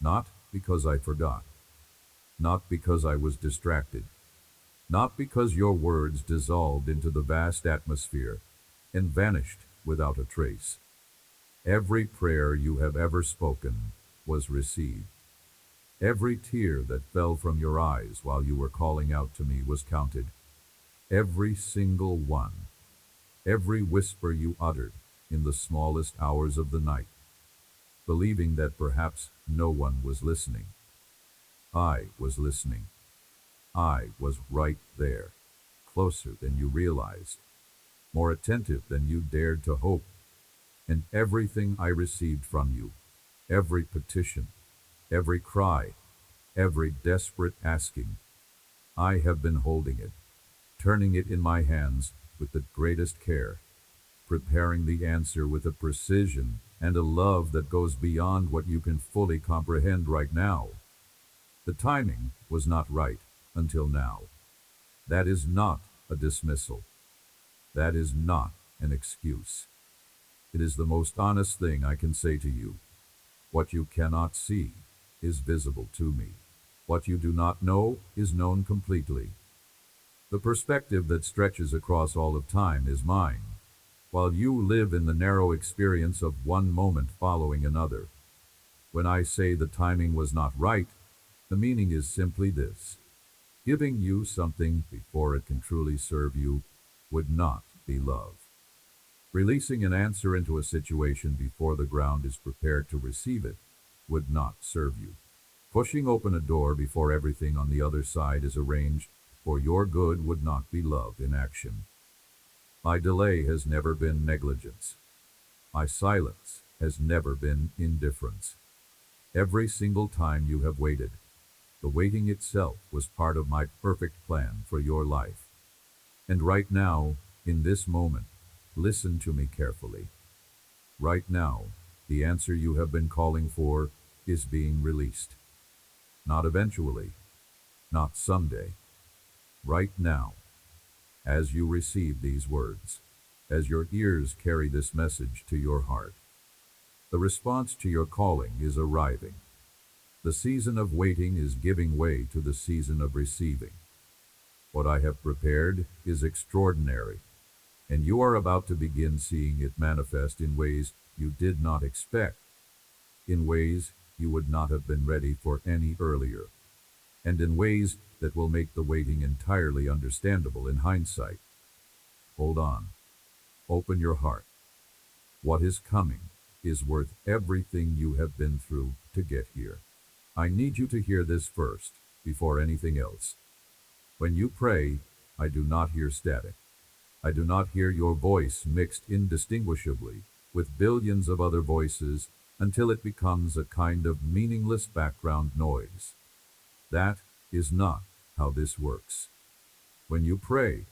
Not because I forgot, not because I was distracted, not because your words dissolved into the vast atmosphere and vanished without a trace. Every prayer you have ever spoken was received. Every tear that fell from your eyes while you were calling out to me was counted. Every single one. Every whisper you uttered in the smallest hours of the night, believing that perhaps no one was listening. I was listening. I was right there, closer than you realized, more attentive than you dared to hope. And everything I received from you, every petition, every cry, every desperate asking, I have been holding it, turning it in my hands with the greatest care, preparing the answer with a precision and a love that goes beyond what you can fully comprehend right now. The timing was not right until now. That is not a dismissal. That is not an excuse. It is the most honest thing I can say to you. What you cannot see is visible to me. What you do not know is known completely. The perspective that stretches across all of time is mine, while you live in the narrow experience of one moment following another. When I say the timing was not right, the meaning is simply this. Giving you something before it can truly serve you would not be love. Releasing an answer into a situation before the ground is prepared to receive it would not serve you. Pushing open a door before everything on the other side is arranged for your good would not be love in action. My delay has never been negligence. My silence has never been indifference. Every single time you have waited, the waiting itself was part of my perfect plan for your life. And right now, in this moment, listen to me carefully. Right now, the answer you have been calling for is being released. Not eventually, not someday. Right now, as you receive these words, as your ears carry this message to your heart, the response to your calling is arriving. The season of waiting is giving way to the season of receiving. What I have prepared is extraordinary, and you are about to begin seeing it manifest in ways you did not expect, in ways you would not have been ready for any earlier, and in ways that will make the waiting entirely understandable in hindsight. Hold on. Open your heart. What is coming is worth everything you have been through to get here. I need you to hear this first, before anything else. When you pray, I do not hear static. I do not hear your voice mixed indistinguishably with billions of other voices until it becomes a kind of meaningless background noise. That is not how this works. When you pray,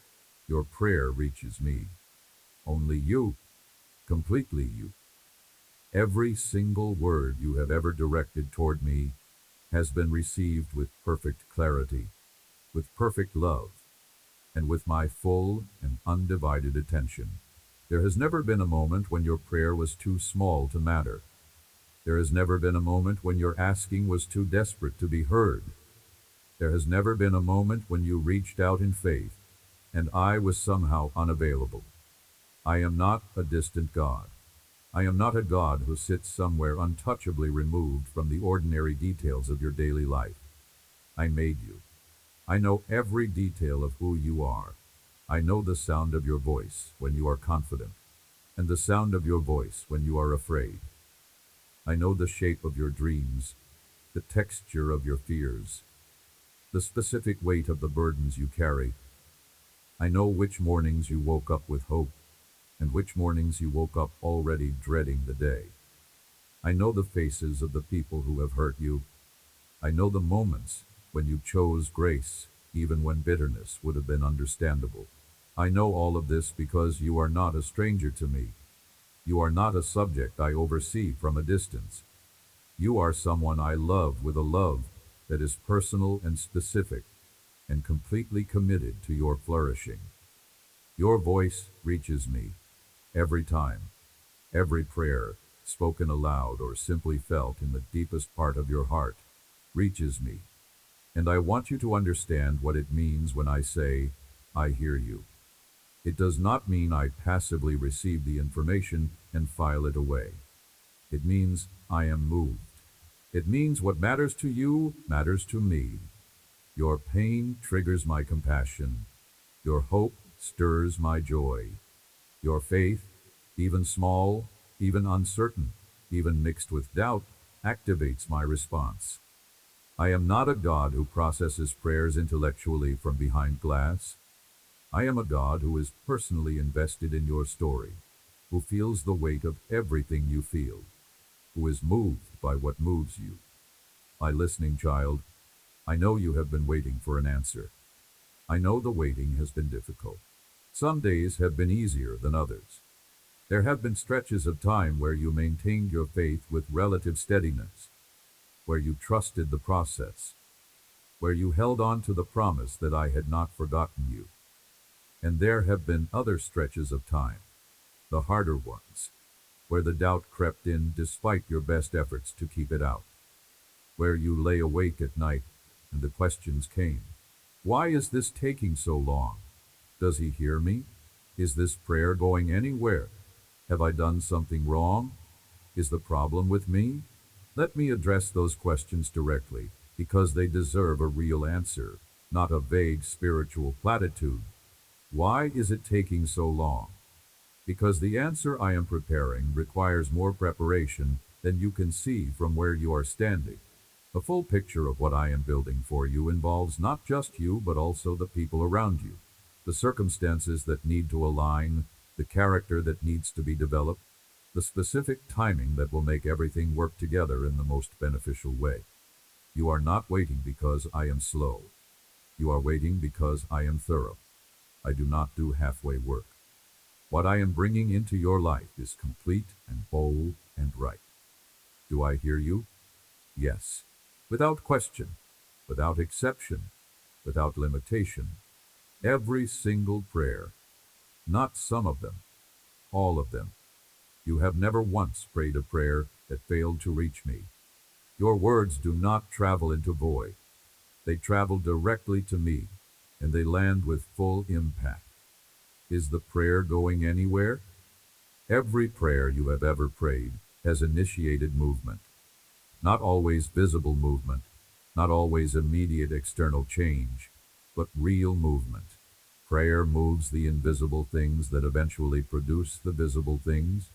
your prayer reaches me. Only you, completely you. Every single word you have ever directed toward me has been received with perfect clarity, with perfect love, and with my full and undivided attention. There has never been a moment when your prayer was too small to matter. There has never been a moment when your asking was too desperate to be heard. There has never been a moment when you reached out in faith, and I was somehow unavailable. I am not a distant God. I am not a God who sits somewhere untouchably removed from the ordinary details of your daily life. I made you. I know every detail of who you are. I know the sound of your voice when you are confident, and the sound of your voice when you are afraid. I know the shape of your dreams, the texture of your fears, the specific weight of the burdens you carry. I know which mornings you woke up with hope, and which mornings you woke up already dreading the day. I know the faces of the people who have hurt you. I know the moments when you chose grace, even when bitterness would have been understandable. I know all of this because you are not a stranger to me. You are not a subject I oversee from a distance. You are someone I love with a love that is personal and specific, and completely committed to your flourishing. Your voice reaches me every time, every prayer spoken aloud or simply felt in the deepest part of your heart, reaches me. And I want you to understand what it means when I say, I hear you. It does not mean I passively receive the information and file it away. It means I am moved. It means what matters to you matters to me. Your pain triggers my compassion. Your hope stirs my joy. Your faith, even small, even uncertain, even mixed with doubt, activates my response. I am not a God who processes prayers intellectually from behind glass. I am a God who is personally invested in your story, who feels the weight of everything you feel, who is moved by what moves you. My listening child, I know you have been waiting for an answer. I know the waiting has been difficult. Some days have been easier than others. There have been stretches of time where you maintained your faith with relative steadiness, where you trusted the process, where you held on to the promise that I had not forgotten you. And there have been other stretches of time, the harder ones, where the doubt crept in despite your best efforts to keep it out, where you lay awake at night and the questions came. Why is this taking so long? Does he hear me? Is this prayer going anywhere? Have I done something wrong? Is the problem with me? Let me address those questions directly, because they deserve a real answer, not a vague spiritual platitude. Why is it taking so long? Because the answer I am preparing requires more preparation than you can see from where you are standing. A full picture of what I am building for you involves not just you, but also the people around you, the circumstances that need to align, the character that needs to be developed, the specific timing that will make everything work together in the most beneficial way. You are not waiting because I am slow. You are waiting because I am thorough. I do not do halfway work. What I am bringing into your life is complete and whole and right. Do I hear you? Yes. Without question, without exception, without limitation. Every single prayer. Not some of them. All of them. You have never once prayed a prayer that failed to reach me. Your words do not travel into void. They travel directly to me, and they land with full impact. Is the prayer going anywhere? Every prayer you have ever prayed has initiated movement. Not always visible movement, not always immediate external change, but real movement. Prayer moves the invisible things that eventually produce the visible things.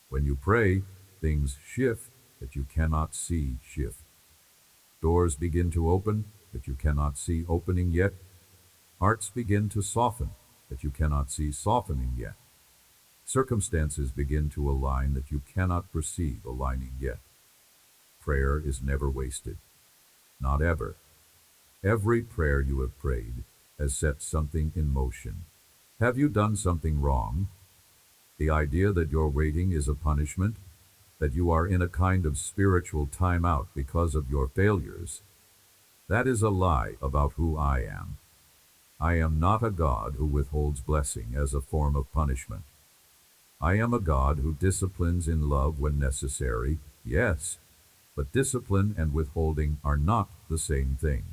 When you pray, things shift that you cannot see shift. Doors begin to open that you cannot see opening yet. Hearts begin to soften that you cannot see softening yet. Circumstances begin to align that you cannot perceive aligning yet. Prayer is never wasted. Not ever. Every prayer you have prayed has set something in motion. Have you done something wrong? The idea that your waiting is a punishment, that you are in a kind of spiritual timeout because of your failures, that is a lie about who I am. I am not a God who withholds blessing as a form of punishment. I am a God who disciplines in love when necessary, yes, but discipline and withholding are not the same thing.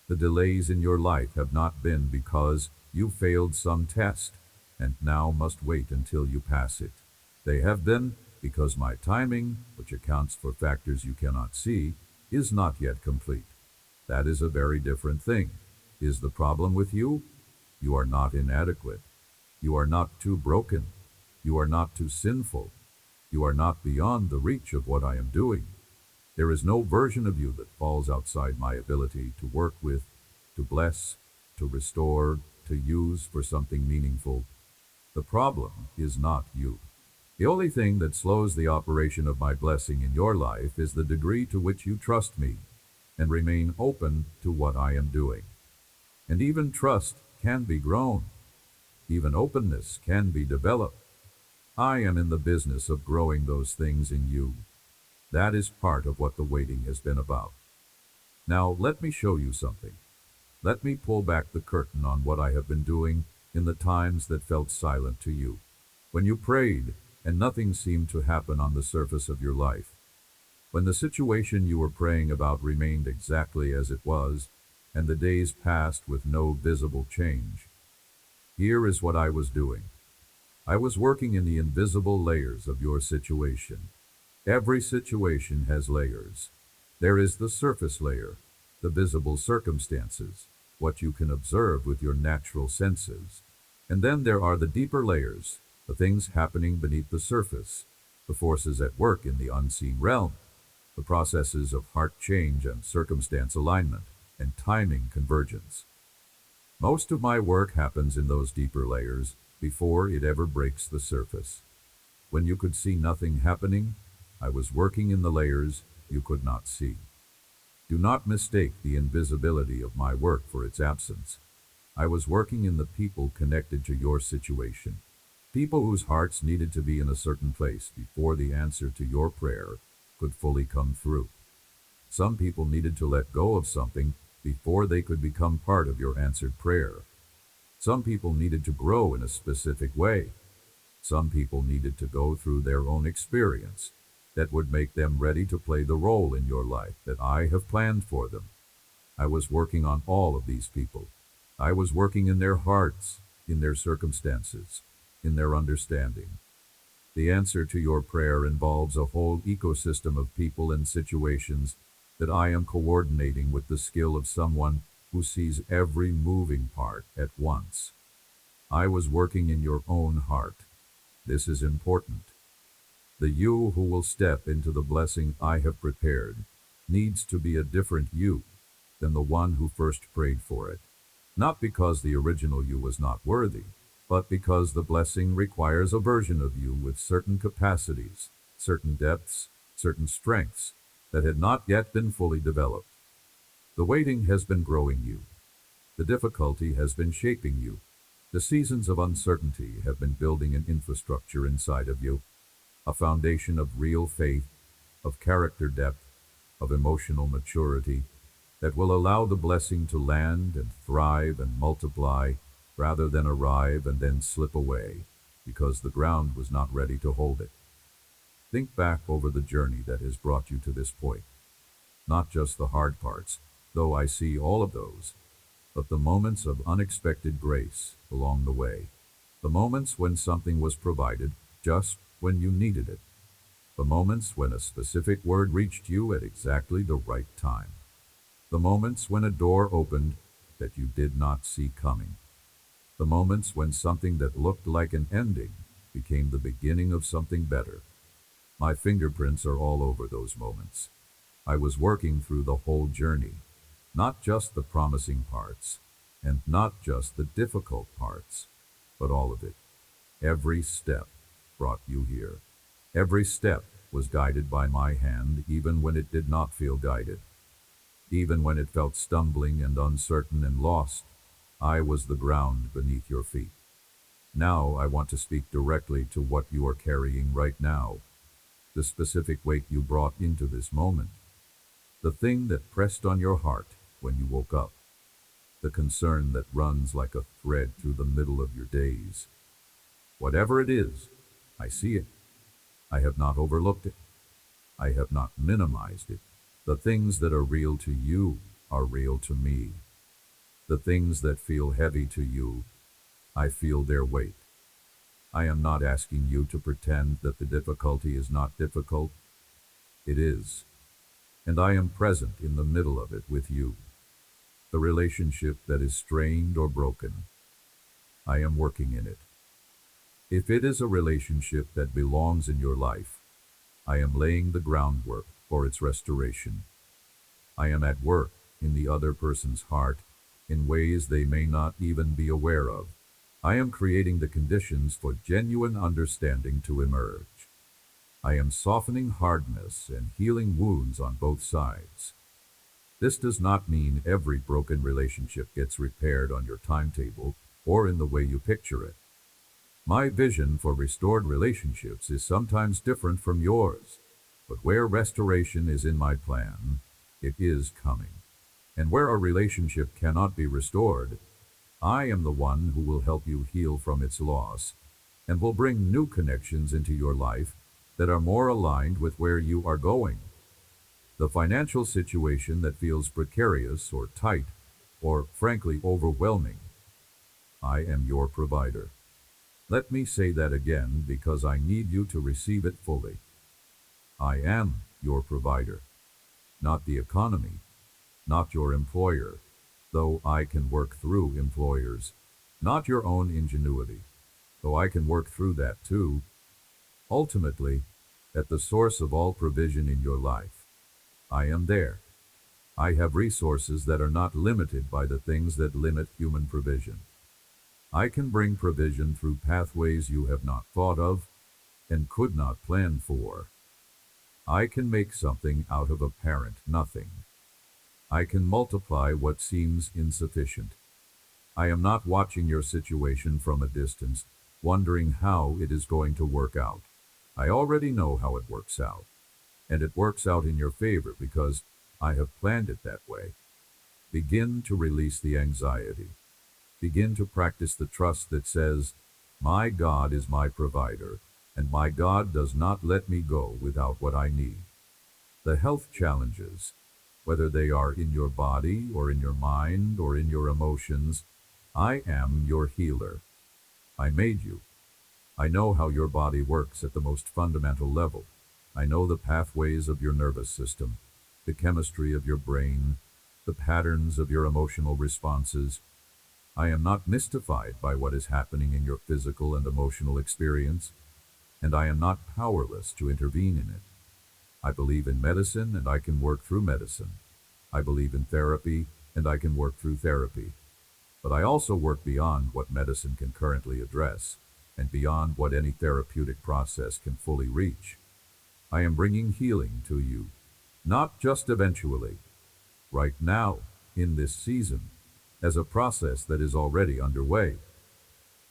The delays in your life have not been because you failed some test and now must wait until you pass it. They have been because my timing, which accounts for factors you cannot see, is not yet complete. That is a very different thing. Is the problem with you? You are not inadequate. You are not too broken. You are not too sinful. You are not beyond the reach of what I am doing. There is no version of you that falls outside my ability to work with, to bless, to restore, to use for something meaningful. The problem is not you. The only thing that slows the operation of my blessing in your life is the degree to which you trust me and remain open to what I am doing. And even trust can be grown. Even openness can be developed. I am in the business of growing those things in you. That is part of what the waiting has been about. Now, let me show you something. Let me pull back the curtain on what I have been doing in the times that felt silent to you. When you prayed, and nothing seemed to happen on the surface of your life. When the situation you were praying about remained exactly as it was, and the days passed with no visible change, here is what I was doing. I was working in the invisible layers of your situation. Every situation has layers. There is the surface layer, the visible circumstances, what you can observe with your natural senses. And then there are the deeper layers, the things happening beneath the surface, the forces at work in the unseen realm, the processes of heart change and circumstance alignment and timing convergence. Most of my work happens in those deeper layers before it ever breaks the surface. When you could see nothing happening, I was working in the layers you could not see. Do not mistake the invisibility of my work for its absence. I was working in the people connected to your situation. People whose hearts needed to be in a certain place before the answer to your prayer could fully come through. Some people needed to let go of something before they could become part of your answered prayer. Some people needed to grow in a specific way. Some people needed to go through their own experience that would make them ready to play the role in your life that I have planned for them. I was working on all of these people. I was working in their hearts, in their circumstances, in their understanding. The answer to your prayer involves a whole ecosystem of people and situations that I am coordinating with the skill of someone who sees every moving part at once. I was working in your own heart. This is important. The you who will step into the blessing I have prepared needs to be a different you than the one who first prayed for it. Not because the original you was not worthy, but because the blessing requires a version of you with certain capacities, certain depths, certain strengths that had not yet been fully developed. The waiting has been growing you. The difficulty has been shaping you. The seasons of uncertainty have been building an infrastructure inside of you, a foundation of real faith, of character depth, of emotional maturity that will allow the blessing to land and thrive and multiply rather than arrive and then slip away because the ground was not ready to hold it. Think back over the journey that has brought you to this point. Not just the hard parts, though I see all of those, but the moments of unexpected grace along the way. The moments when something was provided just when you needed it. The moments when a specific word reached you at exactly the right time. The moments when a door opened that you did not see coming. The moments when something that looked like an ending became the beginning of something better. My fingerprints are all over those moments. I was working through the whole journey, not just the promising parts, and not just the difficult parts, but all of it. Every step brought you here. Every step was guided by my hand, even when it did not feel guided. Even when it felt stumbling and uncertain and lost, I was the ground beneath your feet. Now I want to speak directly to what you are carrying right now, the specific weight you brought into this moment, the thing that pressed on your heart when you woke up, the concern that runs like a thread through the middle of your days. Whatever it is, I see it. I have not overlooked it. I have not minimized it. The things that are real to you are real to me. The things that feel heavy to you, I feel their weight. I am not asking you to pretend that the difficulty is not difficult. It is. And I am present in the middle of it with you. The relationship that is strained or broken, I am working in it. If it is a relationship that belongs in your life, I am laying the groundwork for its restoration. I am at work in the other person's heart in ways they may not even be aware of. I am creating the conditions for genuine understanding to emerge. I am softening hardness and healing wounds on both sides. This does not mean every broken relationship gets repaired on your timetable or in the way you picture it. My vision for restored relationships is sometimes different from yours, but where restoration is in my plan, it is coming. And where a relationship cannot be restored, I am the one who will help you heal from its loss and will bring new connections into your life that are more aligned with where you are going. The financial situation that feels precarious or tight or frankly overwhelming, I am your provider. Let me say that again because I need you to receive it fully. I am your provider, not the economy, not your employer, though I can work through employers, not your own ingenuity, though I can work through that too. Ultimately, at the source of all provision in your life, I am there. I have resources that are not limited by the things that limit human provision. I can bring provision through pathways you have not thought of and could not plan for. I can make something out of apparent nothing. I can multiply what seems insufficient. I am not watching your situation from a distance, wondering how it is going to work out. I already know how it works out, and it works out in your favor because I have planned it that way. Begin to release the anxiety. Begin to practice the trust that says, my God is my provider, and my God does not let me go without what I need. The health challenges, whether they are in your body or in your mind or in your emotions, I am your healer. I made you. I know how your body works at the most fundamental level. I know the pathways of your nervous system, the chemistry of your brain, the patterns of your emotional responses. I am not mystified by what is happening in your physical and emotional experience, and I am not powerless to intervene in it. I believe in medicine and I can work through medicine. I believe in therapy and I can work through therapy. But I also work beyond what medicine can currently address and beyond what any therapeutic process can fully reach. I am bringing healing to you, not just eventually, right now, in this season, as a process that is already underway.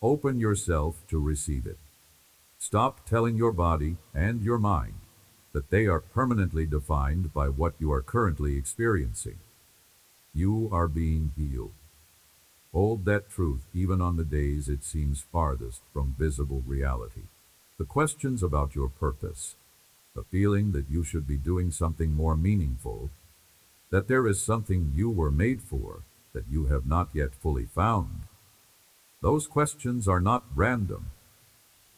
Open yourself to receive it. Stop telling your body and your mind that they are permanently defined by what you are currently experiencing. You are being healed. Hold that truth even on the days it seems farthest from visible reality. The questions about your purpose, the feeling that you should be doing something more meaningful, that there is something you were made for that you have not yet fully found. Those questions are not random.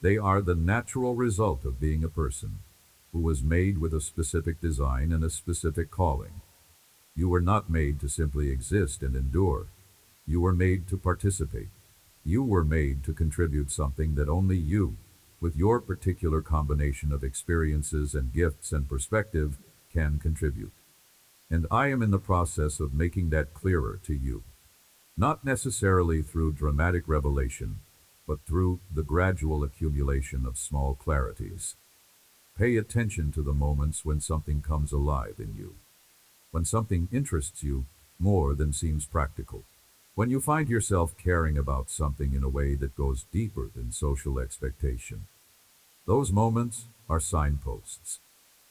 They are the natural result of being a person who was made with a specific design and a specific calling. You were not made to simply exist and endure. You were made to participate. You were made to contribute something that only you, with your particular combination of experiences and gifts and perspective, can contribute. And I am in the process of making that clearer to you. Not necessarily through dramatic revelation, but through the gradual accumulation of small clarities. Pay attention to the moments when something comes alive in you, when something interests you more than seems practical, when you find yourself caring about something in a way that goes deeper than social expectation. Those moments are signposts.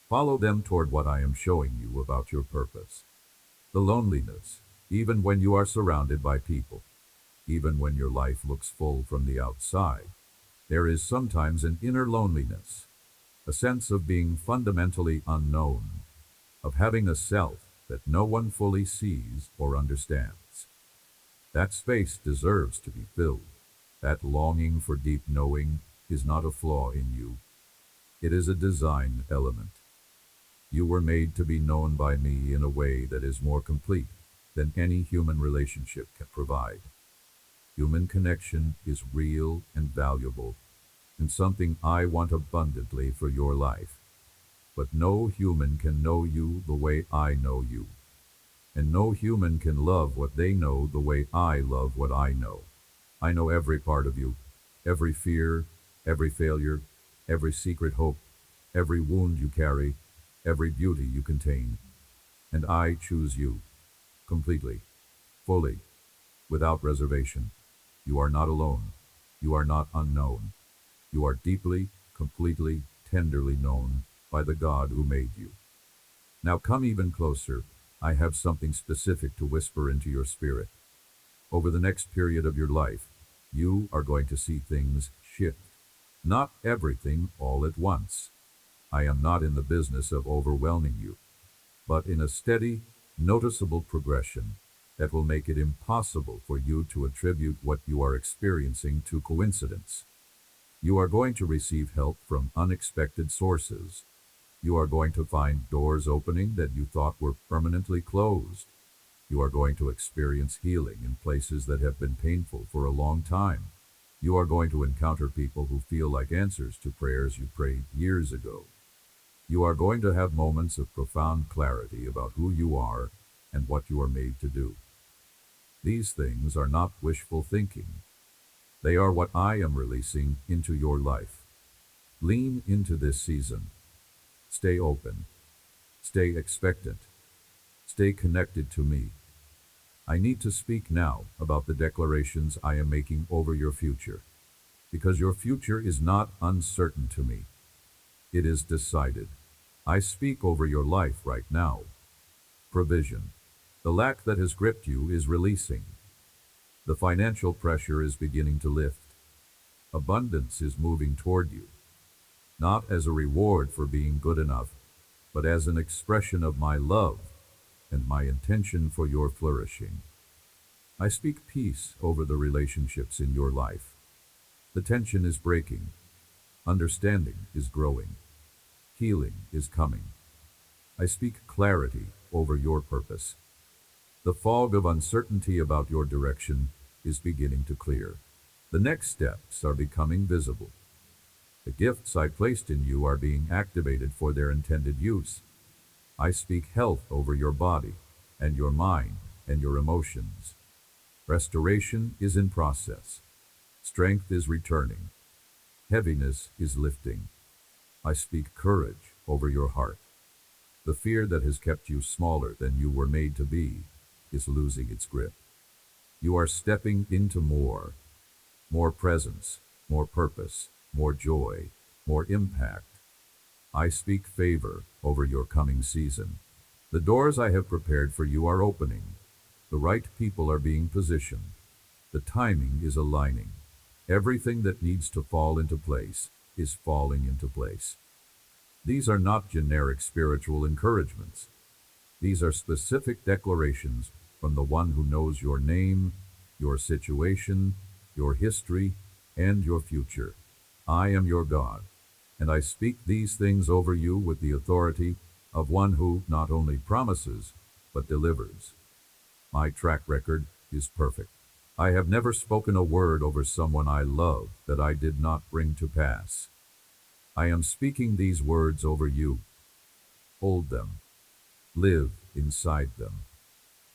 Follow them toward what I am showing you about your purpose. The loneliness, even when you are surrounded by people, even when your life looks full from the outside, there is sometimes an inner loneliness, a sense of being fundamentally unknown, of having a self that no one fully sees or understands. That space deserves to be filled. That longing for deep knowing is not a flaw in you. It is a design element. You were made to be known by me in a way that is more complete than any human relationship can provide. Human connection is real and valuable, and something I want abundantly for your life. But no human can know you the way I know you, and no human can love what they know the way I love what I know. I know every part of you, every fear, every failure, every secret hope, every wound you carry, every beauty you contain. And I choose you, completely, fully, without reservation. You are not alone. You are not unknown. You are deeply, completely, tenderly known by the God who made you. Now come even closer. I have something specific to whisper into your spirit. Over the next period of your life, you are going to see things shift. Not everything all at once. I am not in the business of overwhelming you, but in a steady, noticeable progression that will make it impossible for you to attribute what you are experiencing to coincidence. You are going to receive help from unexpected sources. You are going to find doors opening that you thought were permanently closed. You are going to experience healing in places that have been painful for a long time. You are going to encounter people who feel like answers to prayers you prayed years ago. You are going to have moments of profound clarity about who you are and what you are made to do. These things are not wishful thinking. They are what I am releasing into your life. Lean into this season. Stay open. Stay expectant. Stay connected to me. I need to speak now about the declarations I am making over your future, because your future is not uncertain to me. It is decided. I speak over your life right now. Provision. The lack that has gripped you is releasing. The financial pressure is beginning to lift. Abundance is moving toward you, not as a reward for being good enough, but as an expression of my love and my intention for your flourishing. I speak peace over the relationships in your life. The tension is breaking. Understanding is growing. Healing is coming. I speak clarity over your purpose. The fog of uncertainty about your direction is beginning to clear. The next steps are becoming visible. The gifts I placed in you are being activated for their intended use. I speak health over your body and your mind and your emotions. Restoration is in process. Strength is returning. Heaviness is lifting. I speak courage over your heart. The fear that has kept you smaller than you were made to be is losing its grip. You are stepping into more presence, more purpose, more joy, more impact. I speak favor over your coming season. The doors I have prepared for you are opening. The right people are being positioned. The timing is aligning. Everything that needs to fall into place is falling into place. These are not generic spiritual encouragements. These are specific declarations from the one who knows your name, your situation, your history, and your future. I am your God, and I speak these things over you with the authority of one who not only promises, but delivers. My track record is perfect. I have never spoken a word over someone I love that I did not bring to pass. I am speaking these words over you. Hold them. Live inside them.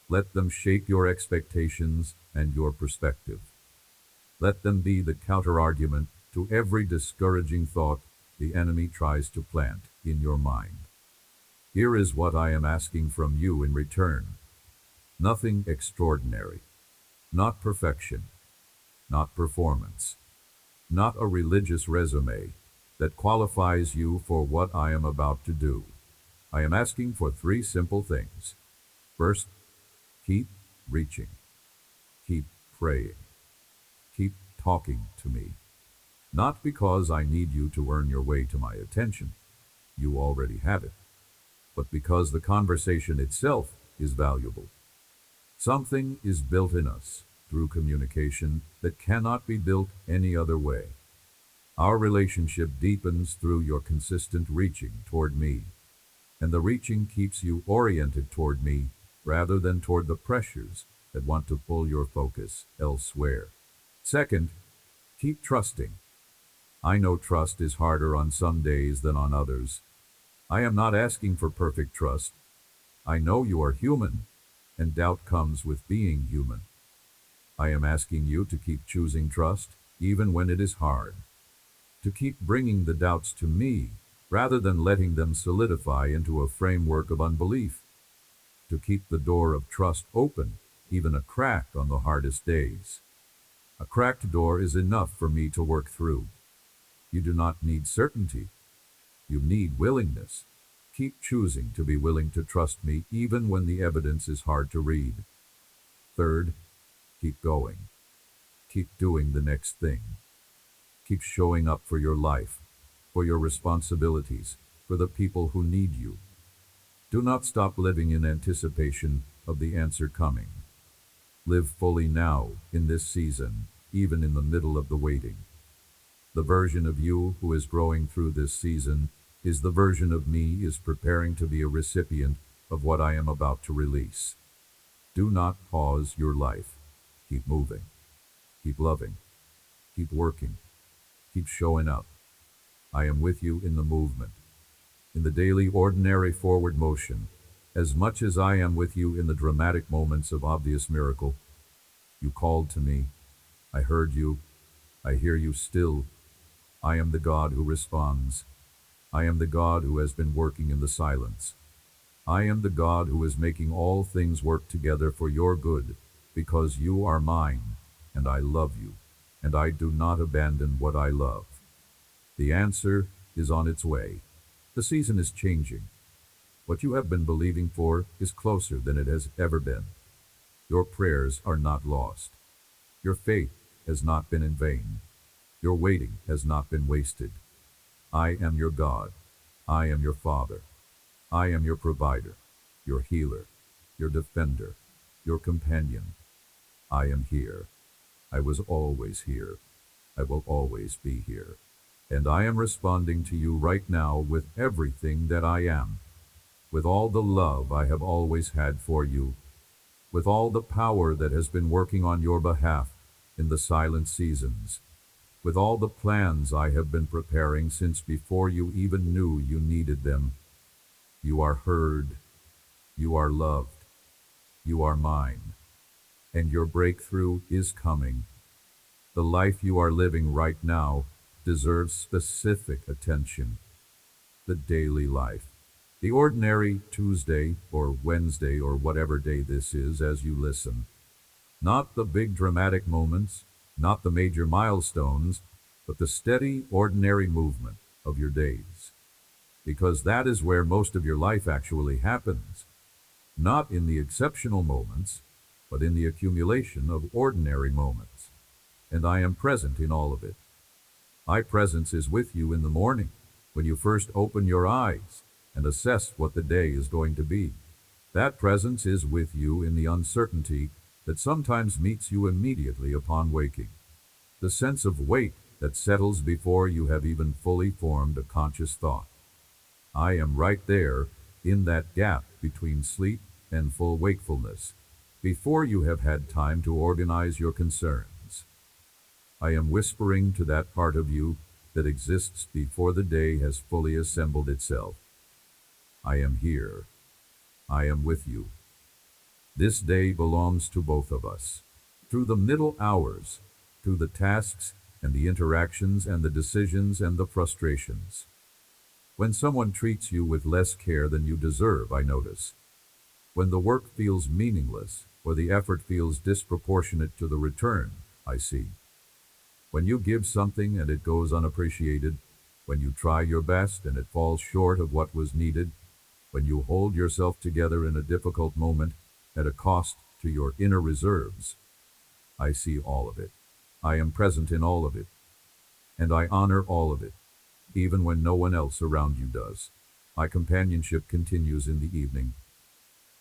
Let them shape your expectations and your perspective. Let them be the counter-argument to every discouraging thought the enemy tries to plant in your mind. Here is what I am asking from you in return. Nothing extraordinary. Not perfection. Not performance. Not a religious resume that qualifies you for what I am about to do. I am asking for 3 simple things. First, keep reaching. Keep praying. Keep talking to me. Not because I need you to earn your way to my attention. You already have it. But because the conversation itself is valuable. Something is built in us through communication that cannot be built any other way. Our relationship deepens through your consistent reaching toward me, and the reaching keeps you oriented toward me rather than toward the pressures that want to pull your focus elsewhere. Second, keep trusting. I know trust is harder on some days than on others. I am not asking for perfect trust. I know you are human, and doubt comes with being human. I am asking you to keep choosing trust, even when it is hard. To keep bringing the doubts to me, rather than letting them solidify into a framework of unbelief. To keep the door of trust open, even a crack on the hardest days. A cracked door is enough for me to work through. You do not need certainty. You need willingness. Keep choosing to be willing to trust me even when the evidence is hard to read. Third, keep going. Keep doing the next thing. Keep showing up for your life, for your responsibilities, for the people who need you. Do not stop living in anticipation of the answer coming. Live fully now, in this season, even in the middle of the waiting. The version of you who is growing through this season is the version of me is preparing to be a recipient of what I am about to release. Do not pause your life. Keep moving. Keep loving. Keep working. Keep showing up. I am with you in the movement, in the daily ordinary forward motion, as much as I am with you in the dramatic moments of obvious miracle. You called to me. I heard you. I hear you still. I am the God who responds. I am the God who has been working in the silence. I am the God who is making all things work together for your good, because you are mine, and I love you, and I do not abandon what I love. The answer is on its way. The season is changing. What you have been believing for is closer than it has ever been. Your prayers are not lost. Your faith has not been in vain. Your waiting has not been wasted. I am your God. I am your Father. I am your provider, your healer, your defender, your companion. I am here. I was always here. I will always be here. And I am responding to you right now with everything that I am, with all the love I have always had for you, with all the power that has been working on your behalf in the silent seasons, with all the plans I have been preparing since before you even knew you needed them. You are heard. You are loved. You are mine. And your breakthrough is coming. The life you are living right now deserves specific attention. The daily life. The ordinary Tuesday or Wednesday or whatever day this is as you listen. Not the big dramatic moments, not the major milestones, but the steady, ordinary movement of your days. Because that is where most of your life actually happens. Not in the exceptional moments, but in the accumulation of ordinary moments. And I am present in all of it. My presence is with you in the morning, when you first open your eyes and assess what the day is going to be. That presence is with you in the uncertainty that sometimes meets you immediately upon waking. The sense of weight that settles before you have even fully formed a conscious thought. I am right there in that gap between sleep and full wakefulness, before you have had time to organize your concerns. I am whispering to that part of you that exists before the day has fully assembled itself. I am here. I am with you. This day belongs to both of us. Through the middle hours, through the tasks and the interactions and the decisions and the frustrations. When someone treats you with less care than you deserve, I notice. When the work feels meaningless or the effort feels disproportionate to the return, I see. When you give something and it goes unappreciated, when you try your best and it falls short of what was needed, when you hold yourself together in a difficult moment at a cost to your inner reserves, I see all of it. I am present in all of it, and I honor all of it, even when no one else around you does. My companionship continues in the evening,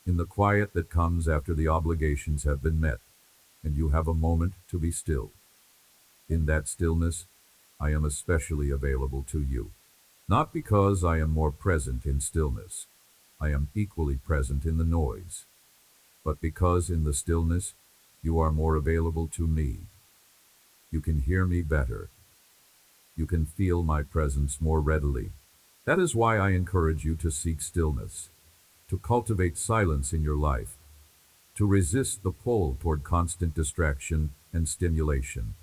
in the quiet that comes after the obligations have been met, and you have a moment to be still. In that stillness, I am especially available to you. Not because I am more present in stillness. I am equally present in the noise. But because in the stillness, you are more available to me. You can hear me better. You can feel my presence more readily. That is why I encourage you to seek stillness, to cultivate silence in your life, to resist the pull toward constant distraction and stimulation.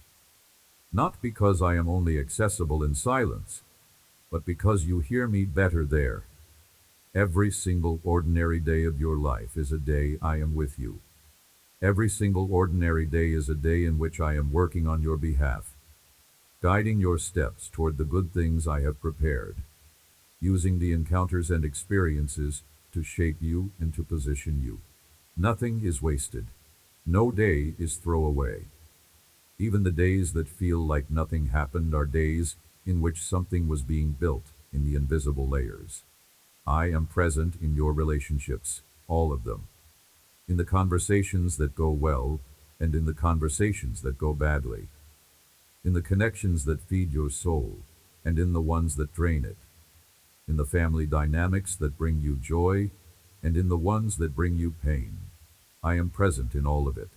Not because I am only accessible in silence, but because you hear me better there. Every single ordinary day of your life is a day I am with you. Every single ordinary day is a day in which I am working on your behalf, guiding your steps toward the good things I have prepared, using the encounters and experiences to shape you and to position you. Nothing is wasted. No day is throwaway. Even the days that feel like nothing happened are days in which something was being built in the invisible layers. I am present in your relationships, all of them. In the conversations that go well, and in the conversations that go badly. In the connections that feed your soul, and in the ones that drain it. In the family dynamics that bring you joy, and in the ones that bring you pain. I am present in all of it,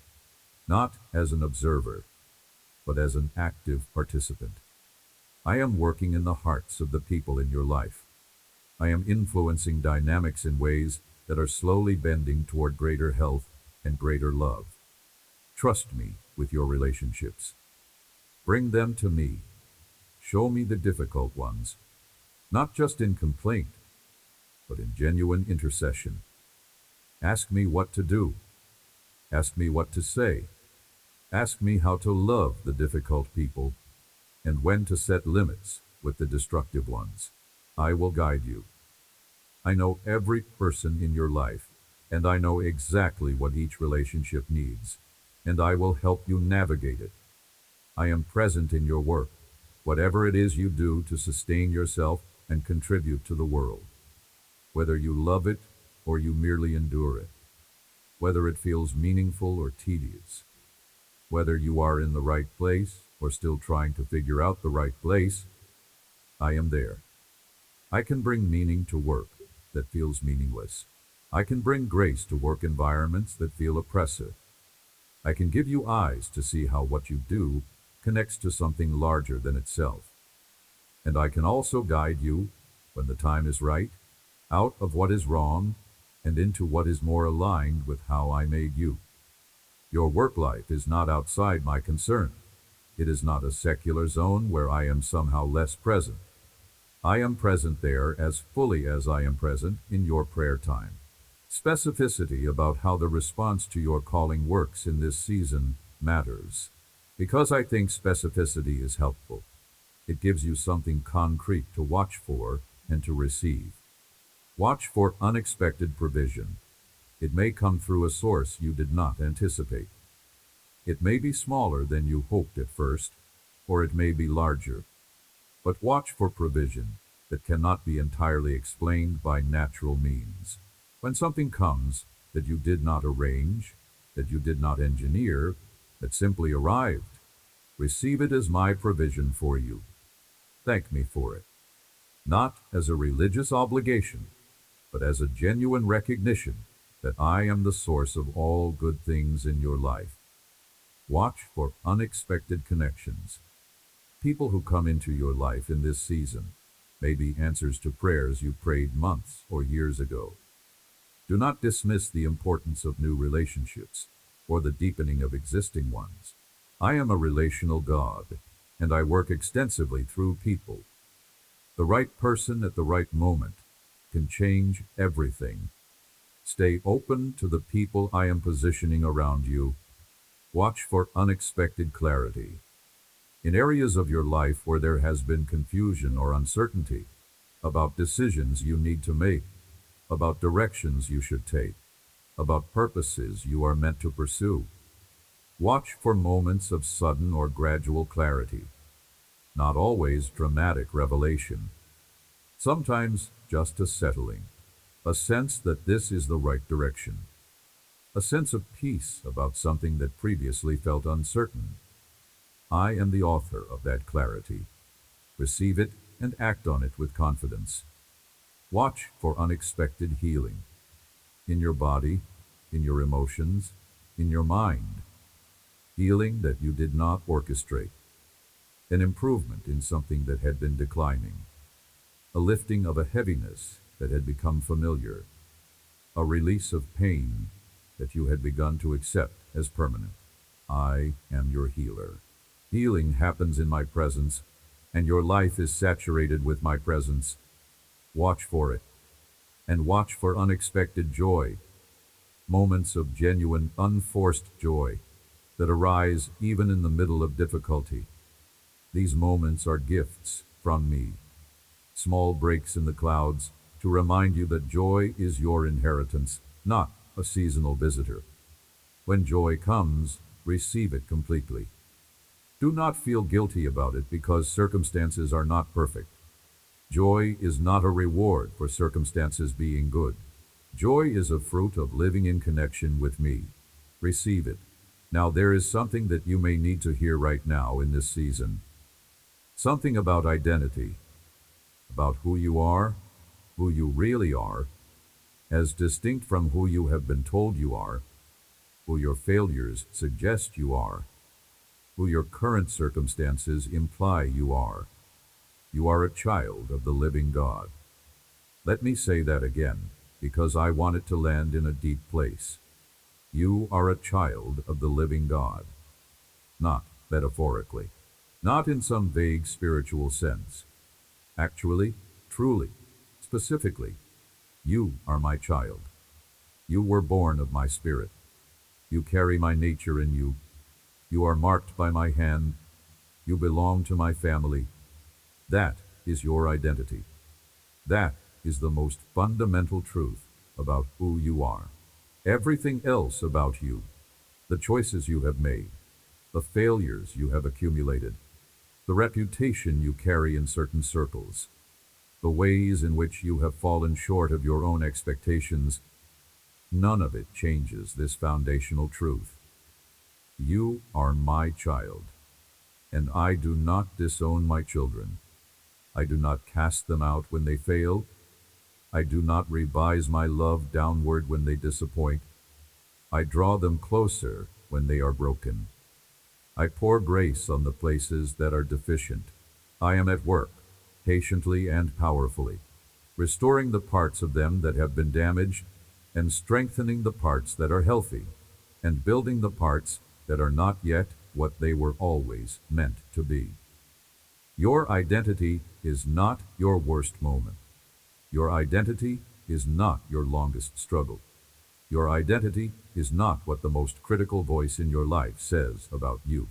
not as an observer, but as an active participant. I am working in the hearts of the people in your life. I am influencing dynamics in ways that are slowly bending toward greater health and greater love. Trust me with your relationships. Bring them to me. Show me the difficult ones, not just in complaint, but in genuine intercession. Ask me what to do. Ask me what to say. Ask me how to love the difficult people and when to set limits with the destructive ones. I will guide you. I know every person in your life, and I know exactly what each relationship needs, and I will help you navigate it. I am present in your work, whatever it is you do to sustain yourself and contribute to the world. Whether you love it or you merely endure it. Whether it feels meaningful or tedious. Whether you are in the right place or still trying to figure out the right place, I am there. I can bring meaning to work that feels meaningless. I can bring grace to work environments that feel oppressive. I can give you eyes to see how what you do connects to something larger than itself. And I can also guide you, when the time is right, out of what is wrong and into what is more aligned with how I made you. Your work life is not outside my concern. It is not a secular zone where I am somehow less present. I am present there as fully as I am present in your prayer time. Specificity about how the response to your calling works in this season matters, because I think specificity is helpful. It gives you something concrete to watch for and to receive. Watch for unexpected provision. It may come through a source you did not anticipate. It may be smaller than you hoped at first, or it may be larger. But watch for provision that cannot be entirely explained by natural means. When something comes that you did not arrange, that you did not engineer, that simply arrived, receive it as my provision for you. Thank me for it. Not as a religious obligation, but as a genuine recognition that I am the source of all good things in your life. Watch for unexpected connections. People who come into your life in this season may be answers to prayers you prayed months or years ago. Do not dismiss the importance of new relationships or the deepening of existing ones. I am a relational God, and I work extensively through people. The right person at the right moment can change everything. Stay open to the people I am positioning around you. Watch for unexpected clarity. In areas of your life where there has been confusion or uncertainty about decisions you need to make, about directions you should take, about purposes you are meant to pursue, watch for moments of sudden or gradual clarity. Not always dramatic revelation. Sometimes just a settling, a sense that this is the right direction, a sense of peace about something that previously felt uncertain. I am the author of that clarity. Receive it and act on it with confidence. Watch for unexpected healing. In your body, in your emotions, in your mind. Healing that you did not orchestrate. An improvement in something that had been declining. A lifting of a heaviness that had become familiar. A release of pain that you had begun to accept as permanent. I am your healer. Healing happens in my presence, and your life is saturated with my presence. Watch for it, and watch for unexpected joy, moments of genuine, unforced joy that arise even in the middle of difficulty. These moments are gifts from me, small breaks in the clouds to remind you that joy is your inheritance, not a seasonal visitor. When joy comes, receive it completely. Do not feel guilty about it because circumstances are not perfect. Joy is not a reward for circumstances being good. Joy is a fruit of living in connection with me. Receive it. Now there is something that you may need to hear right now in this season. Something about identity, about who you are, who you really are, as distinct from who you have been told you are, who your failures suggest you are, who your current circumstances imply you are. You are a child of the living God. Let me say that again, because I want it to land in a deep place. You are a child of the living God. Not metaphorically, not in some vague spiritual sense. Actually, truly, specifically, you are my child. You were born of my spirit. You carry my nature in you. You are marked by my hand. You belong to my family. That is your identity. That is the most fundamental truth about who you are. Everything else about you, the choices you have made, the failures you have accumulated, the reputation you carry in certain circles, the ways in which you have fallen short of your own expectations, none of it changes this foundational truth. You are my child, and I do not disown my children. I do not cast them out when they fail. I do not revise my love downward when they disappoint. I draw them closer when they are broken. I pour grace on the places that are deficient. I am at work, patiently and powerfully, restoring the parts of them that have been damaged, and strengthening the parts that are healthy, and building the parts that are not yet what they were always meant to be. Your identity is not your worst moment. Your identity is not your longest struggle. Your identity is not what the most critical voice in your life says about you.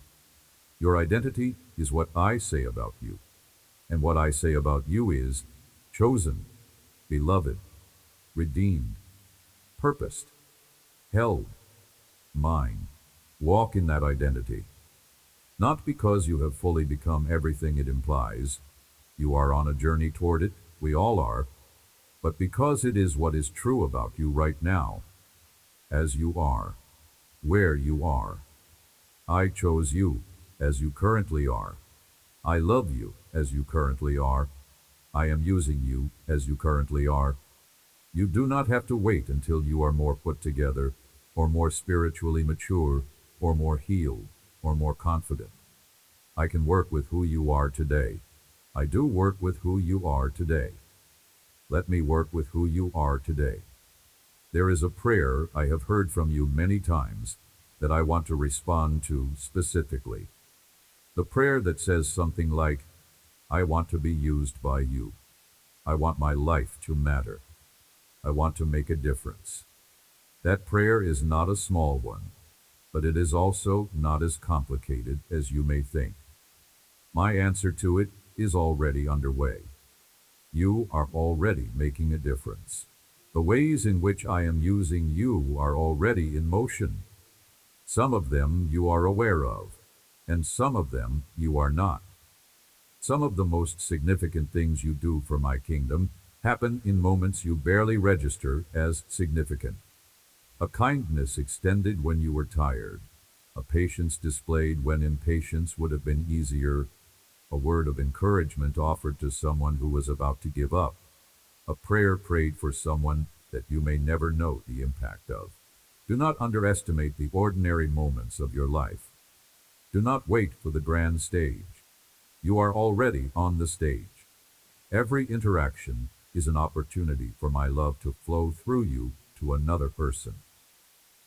Your identity is what I say about you. And what I say about you is chosen, beloved, redeemed, purposed, held, mine. Walk in that identity. Not because you have fully become everything it implies. You are on a journey toward it, we all are, but because it is what is true about you right now, as you are, where you are. I chose you as you currently are. I love you as you currently are. I am using you as you currently are. You do not have to wait until you are more put together, or more spiritually mature, or more healed, or more confident. I can work with who you are today. I do work with who you are today. Let me work with who you are today. There is a prayer I have heard from you many times that I want to respond to specifically. The prayer that says something like, I want to be used by you. I want my life to matter. I want to make a difference. That prayer is not a small one, but it is also not as complicated as you may think. My answer to it is already underway. You are already making a difference. The ways in which I am using you are already in motion. Some of them you are aware of, and some of them you are not. Some of the most significant things you do for my kingdom happen in moments you barely register as significant. A kindness extended when you were tired, a patience displayed when impatience would have been easier, a word of encouragement offered to someone who was about to give up, a prayer prayed for someone that you may never know the impact of. Do not underestimate the ordinary moments of your life. Do not wait for the grand stage. You are already on the stage. Every interaction is an opportunity for my love to flow through you to another person.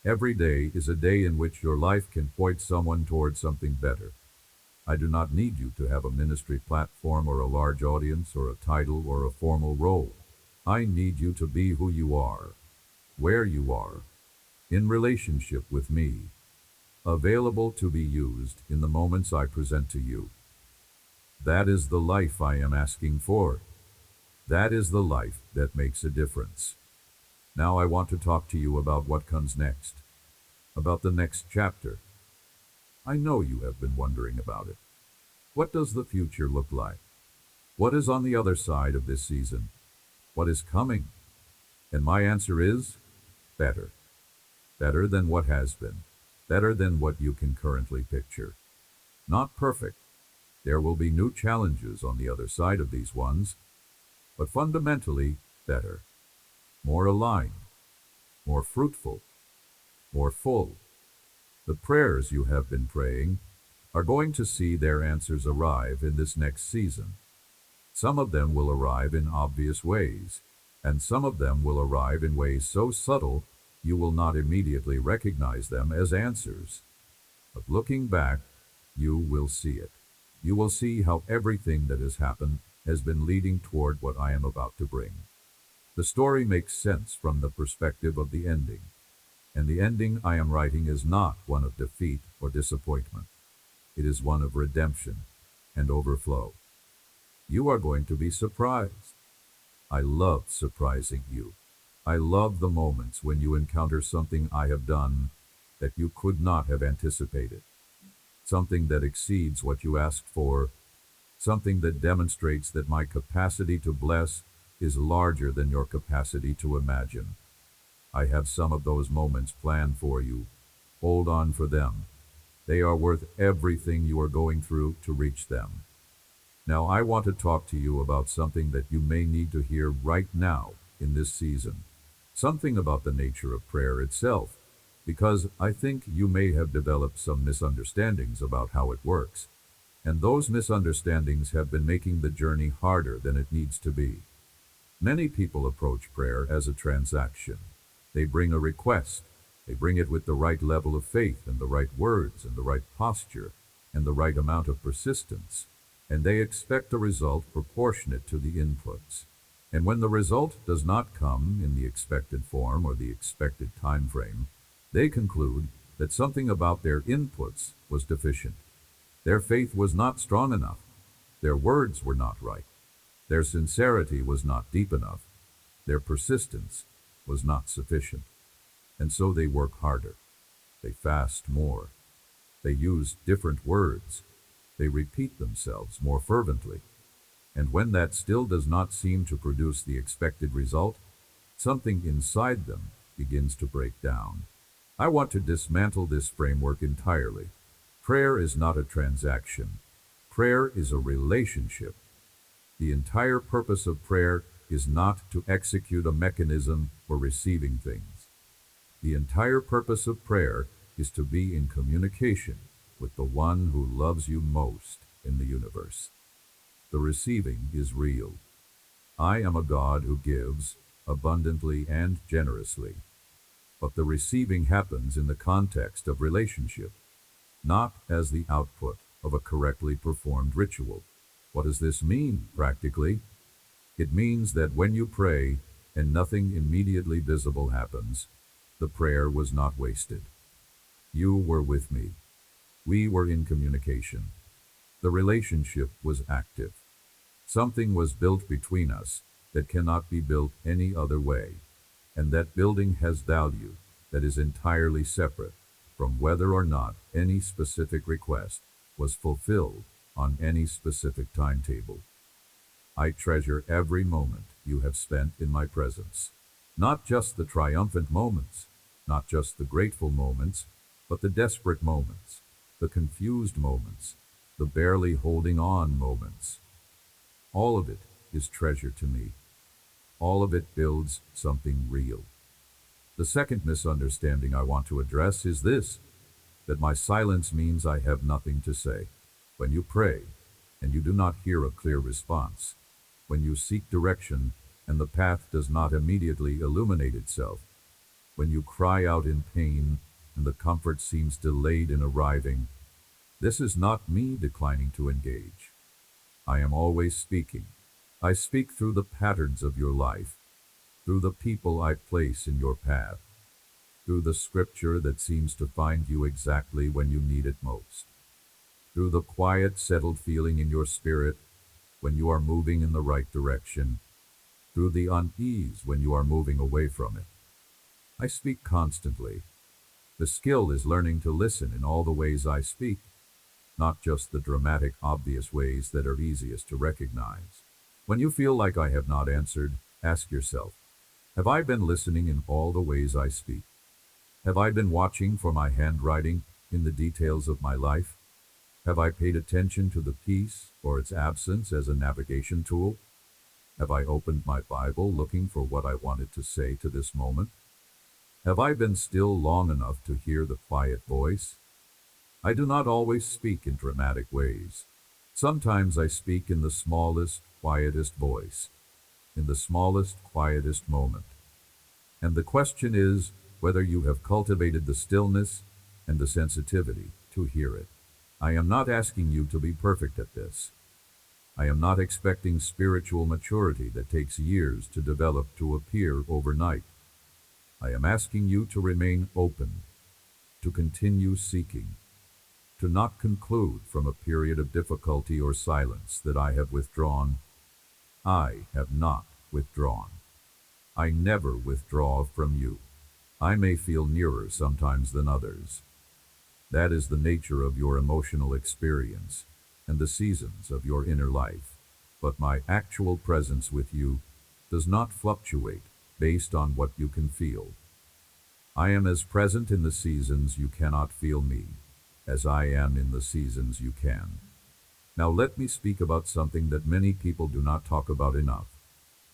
Every day is a day in which your life can point someone towards something better. I do not need you to have a ministry platform or a large audience or a title or a formal role. I need you to be who you are, where you are, in relationship with me, available to be used in the moments I present to you. That is the life I am asking for. That is the life that makes a difference. Now I want to talk to you about what comes next, about the next chapter. I know you have been wondering about it. What does the future look like? What is on the other side of this season? What is coming? And my answer is better. Better than what has been. Better than what you can currently picture. Not perfect. There will be new challenges on the other side of these ones, but fundamentally better. More aligned. More fruitful. More full. The prayers you have been praying are going to see their answers arrive in this next season. Some of them will arrive in obvious ways, and some of them will arrive in ways so subtle you will not immediately recognize them as answers. But looking back, you will see it. You will see how everything that has happened has been leading toward what I am about to bring. The story makes sense from the perspective of the ending, and the ending I am writing is not one of defeat or disappointment. It is one of redemption and overflow. You are going to be surprised. I love surprising you. I love the moments when you encounter something I have done that you could not have anticipated. Something that exceeds what you asked for. Something that demonstrates that my capacity to bless is larger than your capacity to imagine. I have some of those moments planned for you. Hold on for them. They are worth everything you are going through to reach them. Now I want to talk to you about something that you may need to hear right now in this season. Something about the nature of prayer itself, because I think you may have developed some misunderstandings about how it works. And those misunderstandings have been making the journey harder than it needs to be. Many people approach prayer as a transaction. They bring a request. They bring it with the right level of faith and the right words and the right posture and the right amount of persistence. And they expect a result proportionate to the inputs. And when the result does not come in the expected form or the expected time frame, they conclude that something about their inputs was deficient. Their faith was not strong enough. Their words were not right. Their sincerity was not deep enough. Their persistence was not sufficient. And so they work harder. They fast more. They use different words. They repeat themselves more fervently. And when that still does not seem to produce the expected result, something inside them begins to break down. I want to dismantle this framework entirely. Prayer is not a transaction. Prayer is a relationship. The entire purpose of prayer is not to execute a mechanism for receiving things. The entire purpose of prayer is to be in communication with the one who loves you most in the universe. The receiving is real. I am a God who gives abundantly and generously. But the receiving happens in the context of relationship, not as the output of a correctly performed ritual. What does this mean, practically? It means that when you pray and nothing immediately visible happens, the prayer was not wasted. You were with me. We were in communication. The relationship was active. Something was built between us that cannot be built any other way, and that building has value that is entirely separate from whether or not any specific request was fulfilled on any specific timetable. I treasure every moment you have spent in my presence. Not just the triumphant moments, not just the grateful moments, but the desperate moments, the confused moments, the barely holding on moments. All of it is treasure to me. All of it builds something real. The second misunderstanding I want to address is this, that my silence means I have nothing to say. When you pray, and you do not hear a clear response, when you seek direction, and the path does not immediately illuminate itself, when you cry out in pain, and the comfort seems delayed in arriving, this is not me declining to engage. I am always speaking. I speak through the patterns of your life, through the people I place in your path, through the scripture that seems to find you exactly when you need it most, through the quiet, settled feeling in your spirit when you are moving in the right direction, through the unease when you are moving away from it. I speak constantly. The skill is learning to listen in all the ways I speak, not just the dramatic, obvious ways that are easiest to recognize. When you feel like I have not answered, ask yourself, have I been listening in all the ways I speak? Have I been watching for my handwriting in the details of my life? Have I paid attention to the peace or its absence as a navigation tool? Have I opened my Bible looking for what I wanted to say to this moment? Have I been still long enough to hear the quiet voice? I do not always speak in dramatic ways. Sometimes I speak in the smallest, quietest voice, in the smallest, quietest moment. And the question is whether you have cultivated the stillness and the sensitivity to hear it. I am not asking you to be perfect at this. I am not expecting spiritual maturity that takes years to develop to appear overnight. I am asking you to remain open, to continue seeking, to not conclude from a period of difficulty or silence that I have withdrawn. I have not withdrawn. I never withdraw from you. I may feel nearer sometimes than others. That is the nature of your emotional experience and the seasons of your inner life. But my actual presence with you does not fluctuate based on what you can feel. I am as present in the seasons you cannot feel me as I am in the seasons you can. Now let me speak about something that many people do not talk about enough,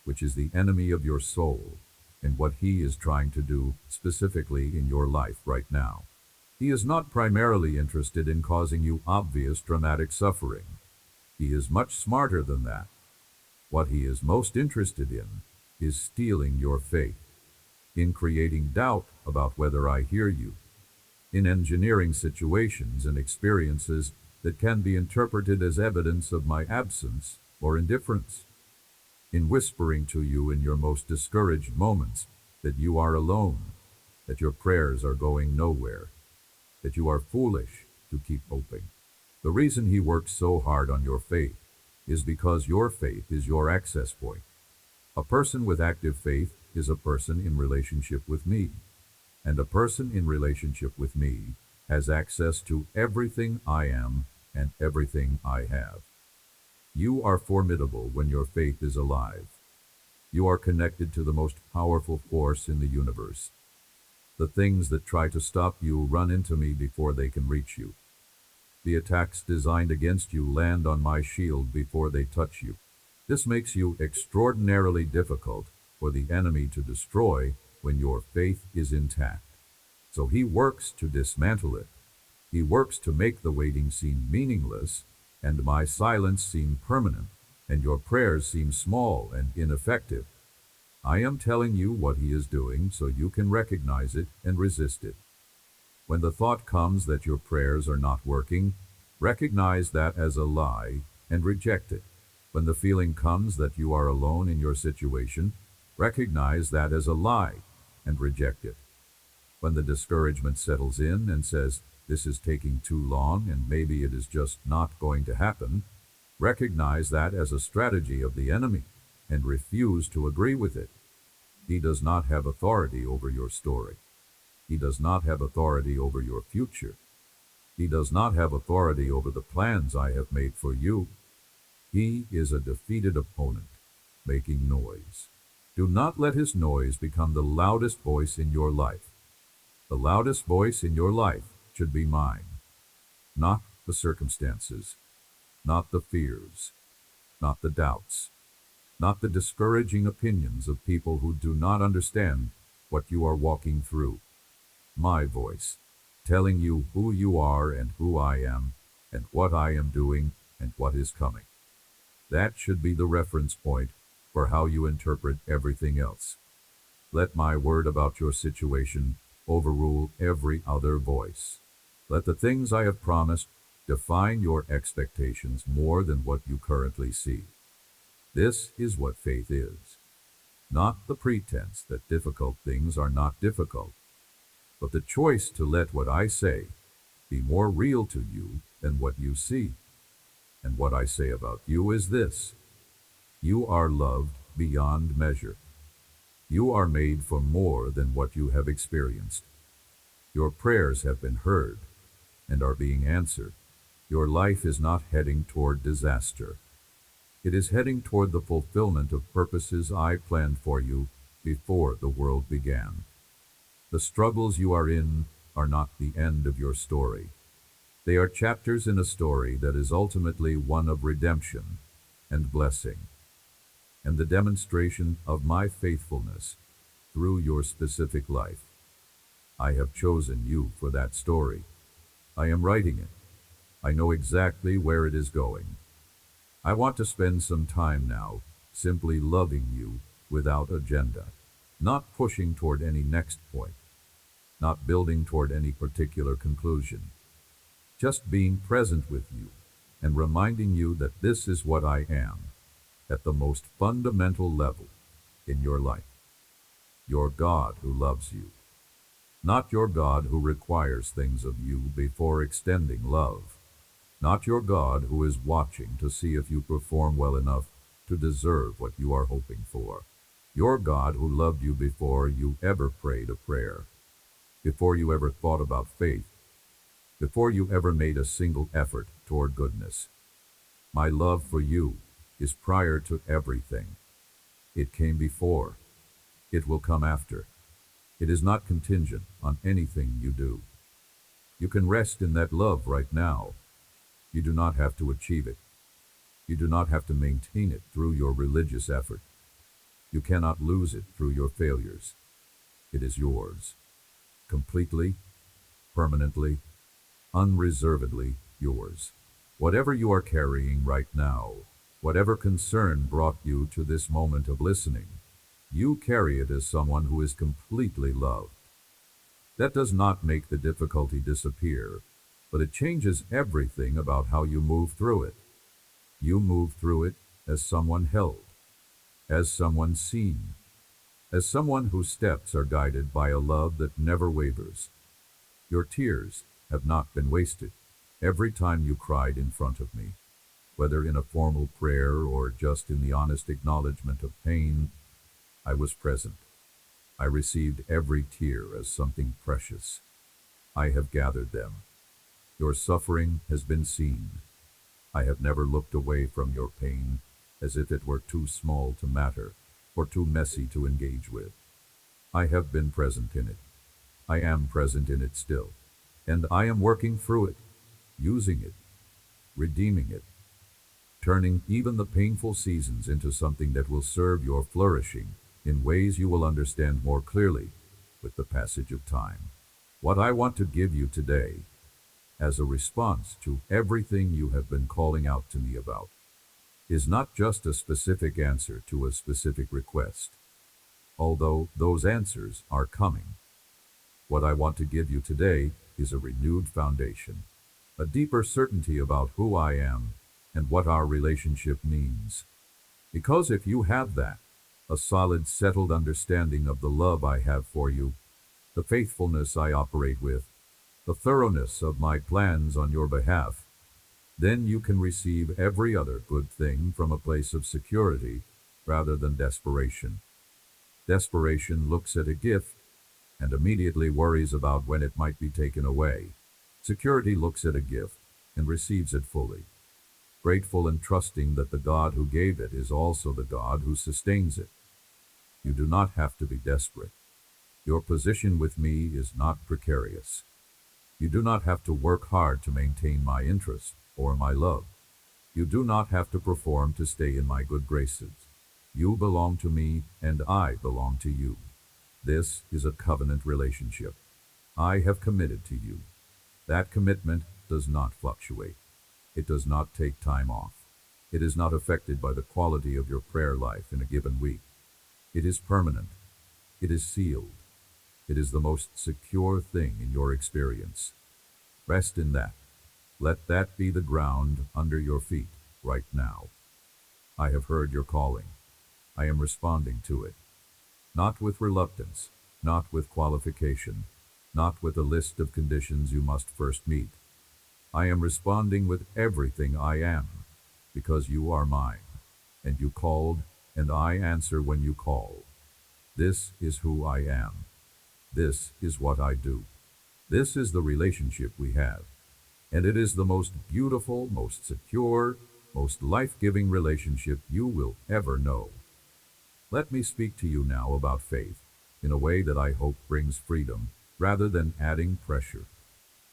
which is the enemy of your soul and what he is trying to do specifically in your life right now. He is not primarily interested in causing you obvious dramatic suffering. He is much smarter than that. What he is most interested in is stealing your faith, in creating doubt about whether I hear you, in engineering situations and experiences that can be interpreted as evidence of my absence or indifference, in whispering to you in your most discouraged moments that you are alone, that your prayers are going nowhere, that you are foolish to keep hoping. The reason he works so hard on your faith is because your faith is your access point. A person with active faith is a person in relationship with me, and a person in relationship with me has access to everything I am and everything I have. You are formidable when your faith is alive. You are connected to the most powerful force in the universe. The things that try to stop you run into me before they can reach you. The attacks designed against you land on my shield before they touch you. This makes you extraordinarily difficult for the enemy to destroy when your faith is intact. So he works to dismantle it. He works to make the waiting seem meaningless, and my silence seem permanent, and your prayers seem small and ineffective. I am telling you what he is doing so you can recognize it and resist it. When the thought comes that your prayers are not working, recognize that as a lie and reject it. When the feeling comes that you are alone in your situation, recognize that as a lie and reject it. When the discouragement settles in and says, this is taking too long and maybe it is just not going to happen, recognize that as a strategy of the enemy and refuse to agree with it. He does not have authority over your story. He does not have authority over your future. He does not have authority over the plans I have made for you. He is a defeated opponent, making noise. Do not let his noise become the loudest voice in your life. The loudest voice in your life should be mine, not the circumstances, not the fears, not the doubts, not the discouraging opinions of people who do not understand what you are walking through. My voice, telling you who you are and who I am, and what I am doing and what is coming. That should be the reference point for how you interpret everything else. Let my word about your situation overrule every other voice. Let the things I have promised define your expectations more than what you currently see. This is what faith is. Not the pretense that difficult things are not difficult, but the choice to let what I say be more real to you than what you see. And what I say about you is this: you are loved beyond measure. You are made for more than what you have experienced. Your prayers have been heard and are being answered. Your life is not heading toward disaster. It is heading toward the fulfillment of purposes I planned for you before the world began. The struggles you are in are not the end of your story. They are chapters in a story that is ultimately one of redemption and blessing, and the demonstration of my faithfulness through your specific life. I have chosen you for that story. I am writing it. I know exactly where it is going. I want to spend some time now simply loving you without agenda, not pushing toward any next point, not building toward any particular conclusion, just being present with you and reminding you that this is what I am at the most fundamental level in your life. Your God who loves you, not your God who requires things of you before extending love, not your God who is watching to see if you perform well enough to deserve what you are hoping for. Your God who loved you before you ever prayed a prayer, before you ever thought about faith, before you ever made a single effort toward goodness. My love for you is prior to everything. It came before. It will come after. It is not contingent on anything you do. You can rest in that love right now. You do not have to achieve it. You do not have to maintain it through your religious effort. You cannot lose it through your failures. It is yours. Completely, permanently, unreservedly yours. Whatever you are carrying right now, whatever concern brought you to this moment of listening, you carry it as someone who is completely loved. That does not make the difficulty disappear, but it changes everything about how you move through it. You move through it as someone held, as someone seen, as someone whose steps are guided by a love that never wavers. Your tears have not been wasted. Every time you cried in front of me, whether in a formal prayer or just in the honest acknowledgement of pain, I was present. I received every tear as something precious. I have gathered them. Your suffering has been seen. I have never looked away from your pain as if it were too small to matter or too messy to engage with. I have been present in it. I am present in it still. And I am working through it, using it, redeeming it, turning even the painful seasons into something that will serve your flourishing in ways you will understand more clearly with the passage of time. What I want to give you today, as a response to everything you have been calling out to me about, is not just a specific answer to a specific request, although those answers are coming. What I want to give you today is a renewed foundation, a deeper certainty about who I am and what our relationship means. Because if you have that, a solid, settled understanding of the love I have for you, the faithfulness I operate with, the thoroughness of my plans on your behalf, then you can receive every other good thing from a place of security rather than desperation. Desperation looks at a gift and immediately worries about when it might be taken away. Security looks at a gift and receives it fully, grateful and trusting that the God who gave it is also the God who sustains it. You do not have to be desperate. Your position with me is not precarious. You do not have to work hard to maintain my interest or my love. You do not have to perform to stay in my good graces. You belong to me and I belong to you. This is a covenant relationship. I have committed to you. That commitment does not fluctuate. It does not take time off. It is not affected by the quality of your prayer life in a given week. It is permanent. It is sealed. It is the most secure thing in your experience. Rest in that. Let that be the ground under your feet right now. I have heard your calling. I am responding to it. Not with reluctance, not with qualification, not with a list of conditions you must first meet. I am responding with everything I am, because you are mine, and you called, and I answer when you call. This is who I am. This is what I do. This is the relationship we have, and it is the most beautiful, most secure, most life-giving relationship you will ever know. Let me speak to you now about faith, in a way that I hope brings freedom, rather than adding pressure.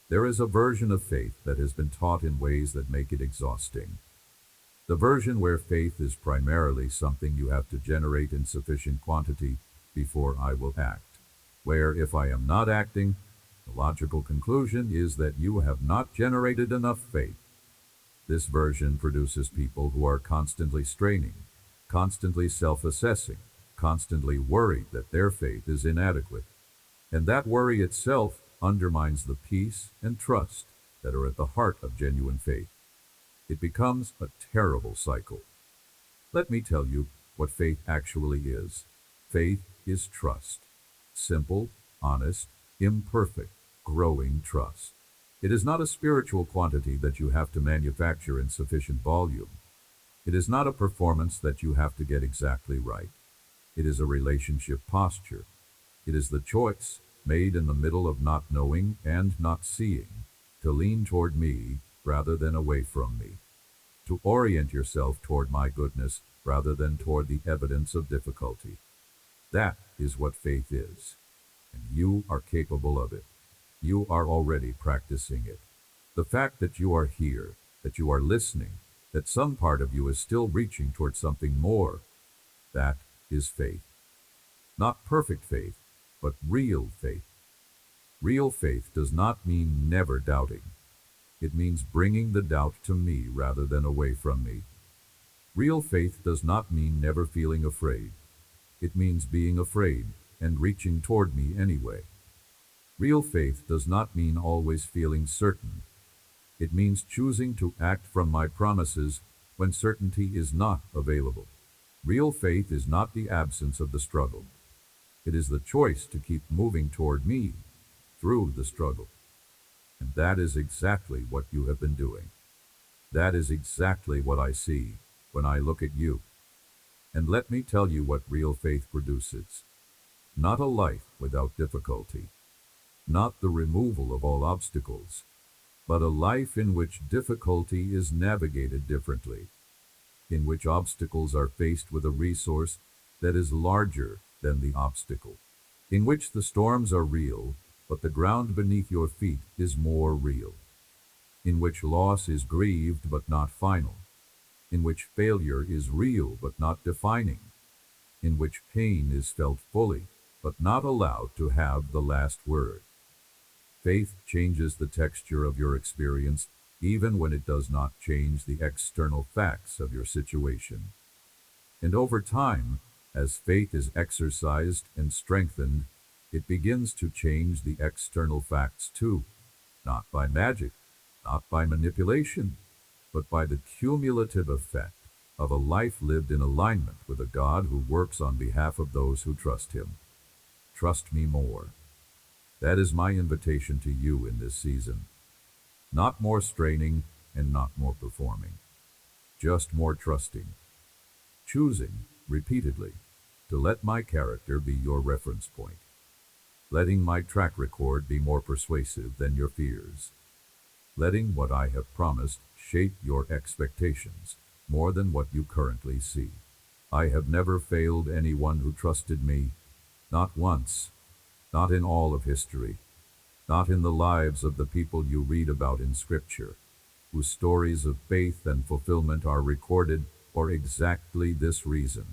There is a version of faith that has been taught in ways that make it exhausting. The version where faith is primarily something you have to generate in sufficient quantity before I will act. Where if I am not acting, the logical conclusion is that you have not generated enough faith. This version produces people who are constantly straining, constantly self-assessing, constantly worried that their faith is inadequate. And that worry itself undermines the peace and trust that are at the heart of genuine faith. It becomes a terrible cycle. Let me tell you what faith actually is. Faith is trust. Simple, honest, imperfect, growing trust. It is not a spiritual quantity that you have to manufacture in sufficient volume. It is not a performance that you have to get exactly right. It is a relationship posture. It is the choice, made in the middle of not knowing and not seeing, to lean toward me rather than away from me, to orient yourself toward my goodness rather than toward the evidence of difficulty. That is what faith is, and you are capable of it. You are already practicing it. The fact that you are here, that you are listening, that some part of you is still reaching toward something more, that is faith. Not perfect faith, but real faith. Real faith does not mean never doubting. It means bringing the doubt to me rather than away from me. Real faith does not mean never feeling afraid. It means being afraid and reaching toward me anyway. Real faith does not mean always feeling certain. It means choosing to act from my promises when certainty is not available. Real faith is not the absence of the struggle. It is the choice to keep moving toward me through the struggle. And that is exactly what you have been doing. That is exactly what I see when I look at you. And let me tell you what real faith produces. Not a life without difficulty. Not the removal of all obstacles, but a life in which difficulty is navigated differently, in which obstacles are faced with a resource that is larger than the obstacle, in which the storms are real, but the ground beneath your feet is more real, in which loss is grieved but not final, in which failure is real but not defining, in which pain is felt fully but not allowed to have the last word. Faith changes the texture of your experience even when it does not change the external facts of your situation. And over time, as faith is exercised and strengthened, it begins to change the external facts too, not by magic, not by manipulation, but by the cumulative effect of a life lived in alignment with a God who works on behalf of those who trust Him. Trust me more. That is my invitation to you in this season. Not more straining and not more performing, just more trusting. Choosing, repeatedly, to let my character be your reference point. Letting my track record be more persuasive than your fears. Letting what I have promised shape your expectations more than what you currently see. I have never failed anyone who trusted me, not once, not in all of history, not in the lives of the people you read about in Scripture, whose stories of faith and fulfillment are recorded for exactly this reason,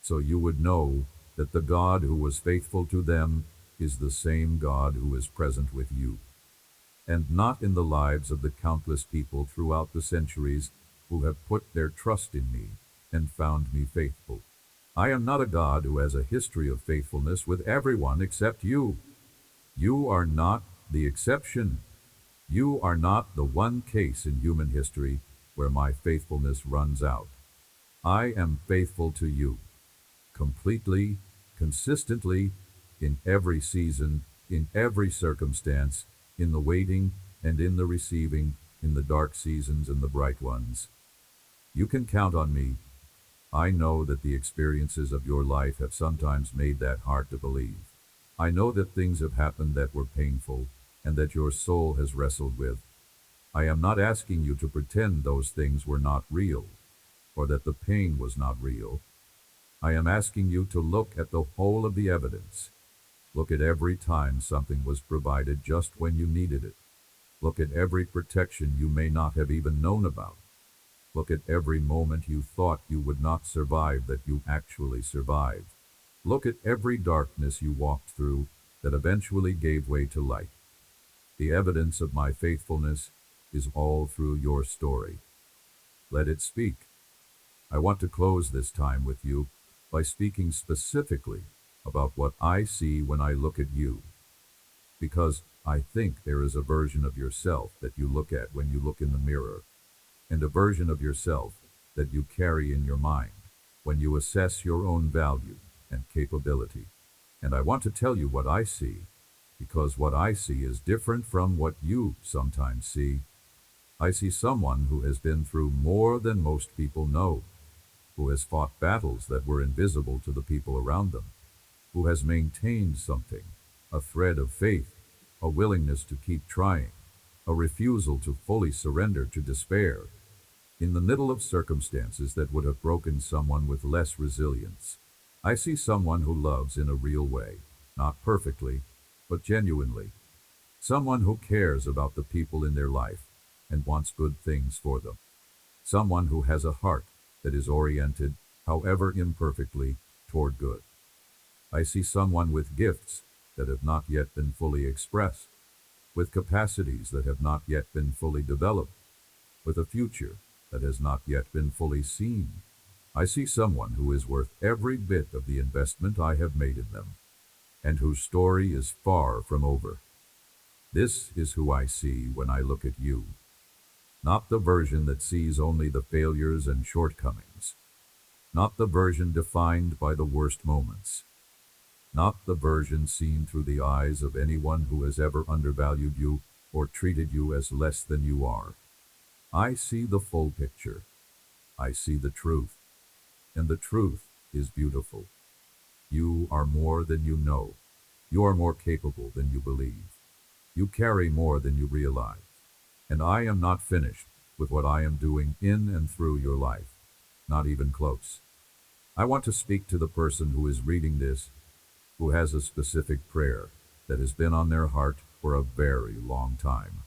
so you would know that the God who was faithful to them is the same God who is present with you, and not in the lives of the countless people throughout the centuries who have put their trust in me and found me faithful. I am not a God who has a history of faithfulness with everyone except you. You are not the exception. You are not the one case in human history where my faithfulness runs out. I am faithful to you, completely, consistently, in every season, in every circumstance, in the waiting and in the receiving, in the dark seasons and the bright ones. You can count on me. I know that the experiences of your life have sometimes made that hard to believe. I know that things have happened that were painful, and that your soul has wrestled with. I am not asking you to pretend those things were not real, or that the pain was not real. I am asking you to look at the whole of the evidence. Look at every time something was provided just when you needed it. Look at every protection you may not have even known about. Look at every moment you thought you would not survive that you actually survived. Look at every darkness you walked through that eventually gave way to light. The evidence of my faithfulness is all through your story. Let it speak. I want to close this time with you by speaking specifically about what I see when I look at you, because I think there is a version of yourself that you look at when you look in the mirror, and a version of yourself that you carry in your mind when you assess your own value and capability. And I want to tell you what I see, because what I see is different from what you sometimes see. I see someone who has been through more than most people know, who has fought battles that were invisible to the people around them, who has maintained something, a thread of faith, a willingness to keep trying, a refusal to fully surrender to despair, in the middle of circumstances that would have broken someone with less resilience. I see someone who loves in a real way, not perfectly, but genuinely. Someone who cares about the people in their life and wants good things for them. Someone who has a heart that is oriented, however imperfectly, toward good. I see someone with gifts that have not yet been fully expressed, with capacities that have not yet been fully developed, with a future that has not yet been fully seen. I see someone who is worth every bit of the investment I have made in them, and whose story is far from over. This is who I see when I look at you. Not the version that sees only the failures and shortcomings. Not the version defined by the worst moments. Not the version seen through the eyes of anyone who has ever undervalued you or treated you as less than you are. I see the full picture. I see the truth. And the truth is beautiful. You are more than you know. You are more capable than you believe. You carry more than you realize. And I am not finished with what I am doing in and through your life. Not even close. I want to speak to the person who is reading this, who has a specific prayer that has been on their heart for a very long time.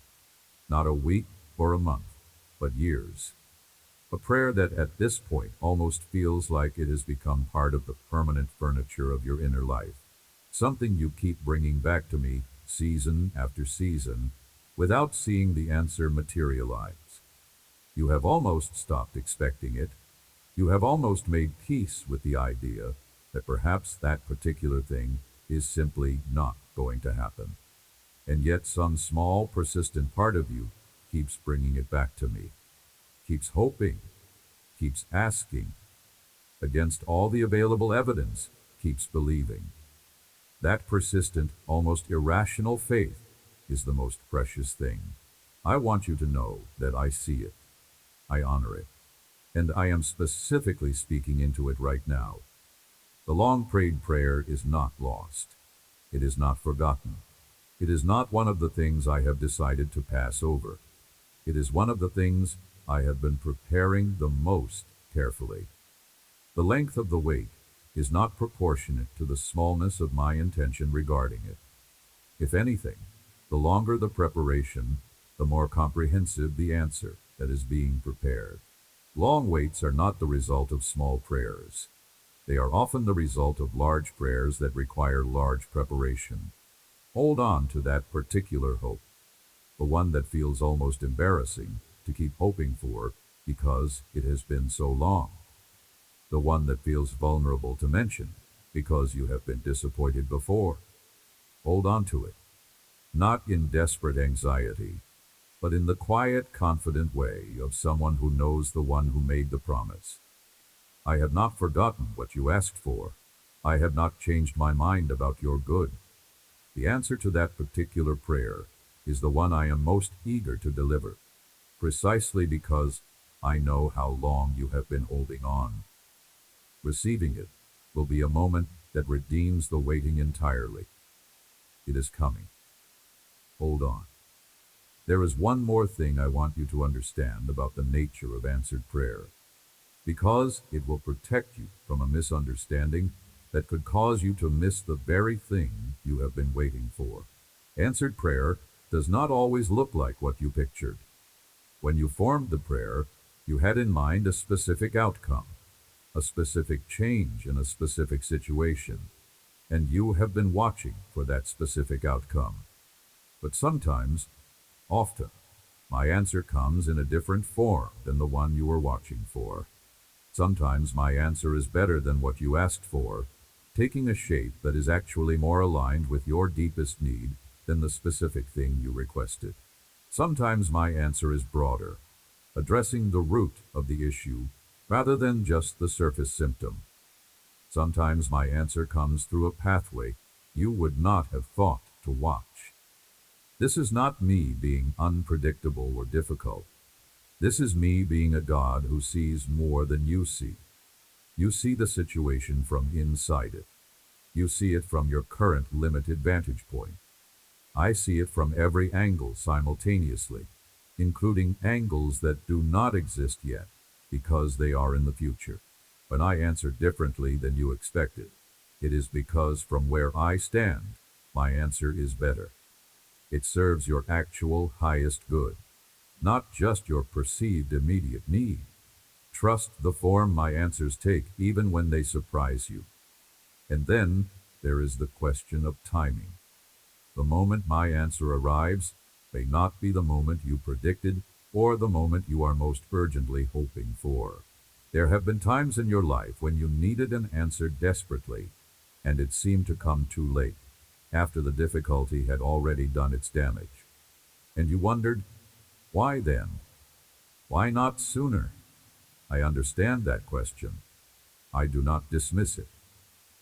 Not a week or a month, but years. A prayer that at this point almost feels like it has become part of the permanent furniture of your inner life. Something you keep bringing back to me season after season without seeing the answer materialize. You have almost stopped expecting it. You have almost made peace with the idea that perhaps that particular thing is simply not going to happen. And yet some small, persistent part of you keeps bringing it back to me, keeps hoping, keeps asking, against all the available evidence, keeps believing. That persistent, almost irrational faith is the most precious thing. I want you to know that I see it, I honor it, and I am specifically speaking into it right now. The long-prayed prayer is not lost. It is not forgotten. It is not one of the things I have decided to pass over. It is one of the things I have been preparing the most carefully. The length of the wait is not proportionate to the smallness of my intention regarding it. If anything, the longer the preparation, the more comprehensive the answer that is being prepared. Long waits are not the result of small prayers. They are often the result of large prayers that require large preparation. Hold on to that particular hope, the one that feels almost embarrassing to keep hoping for because it has been so long. The one that feels vulnerable to mention because you have been disappointed before. Hold on to it, not in desperate anxiety, but in the quiet, confident way of someone who knows the one who made the promise. I have not forgotten what you asked for. I have not changed my mind about your good. The answer to that particular prayer is the one I am most eager to deliver, precisely because I know how long you have been holding on. Receiving it will be a moment that redeems the waiting entirely. It is coming. Hold on. There is one more thing I want you to understand about the nature of answered prayer, because it will protect you from a misunderstanding that could cause you to miss the very thing you have been waiting for. Answered prayer does not always look like what you pictured. When you formed the prayer, you had in mind a specific outcome, a specific change in a specific situation, and you have been watching for that specific outcome. But sometimes, often, my answer comes in a different form than the one you were watching for. Sometimes my answer is better than what you asked for, taking a shape that is actually more aligned with your deepest need than the specific thing you requested. Sometimes my answer is broader, addressing the root of the issue rather than just the surface symptom. Sometimes my answer comes through a pathway you would not have thought to watch. This is not me being unpredictable or difficult. This is me being a God who sees more than you see. You see the situation from inside it. You see it from your current limited vantage point. I see it from every angle simultaneously, including angles that do not exist yet because they are in the future. When I answer differently than you expected, it is because from where I stand, my answer is better. It serves your actual highest good, not just your perceived immediate need. Trust the form my answers take even when they surprise you. And then there is the question of timing. The moment my answer arrives may not be the moment you predicted or the moment you are most urgently hoping for. There have been times in your life when you needed an answer desperately, and it seemed to come too late, after the difficulty had already done its damage. And you wondered, why then? Why not sooner? I understand that question. I do not dismiss it,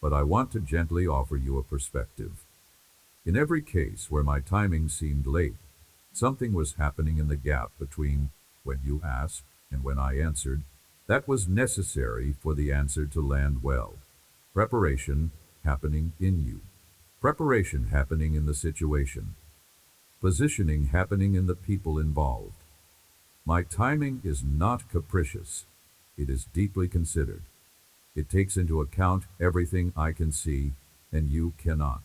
but I want to gently offer you a perspective. In every case where my timing seemed late, something was happening in the gap between when you asked and when I answered that was necessary for the answer to land well. Preparation happening in you. Preparation happening in the situation. Positioning happening in the people involved. My timing is not capricious. It is deeply considered. It takes into account everything I can see and you cannot.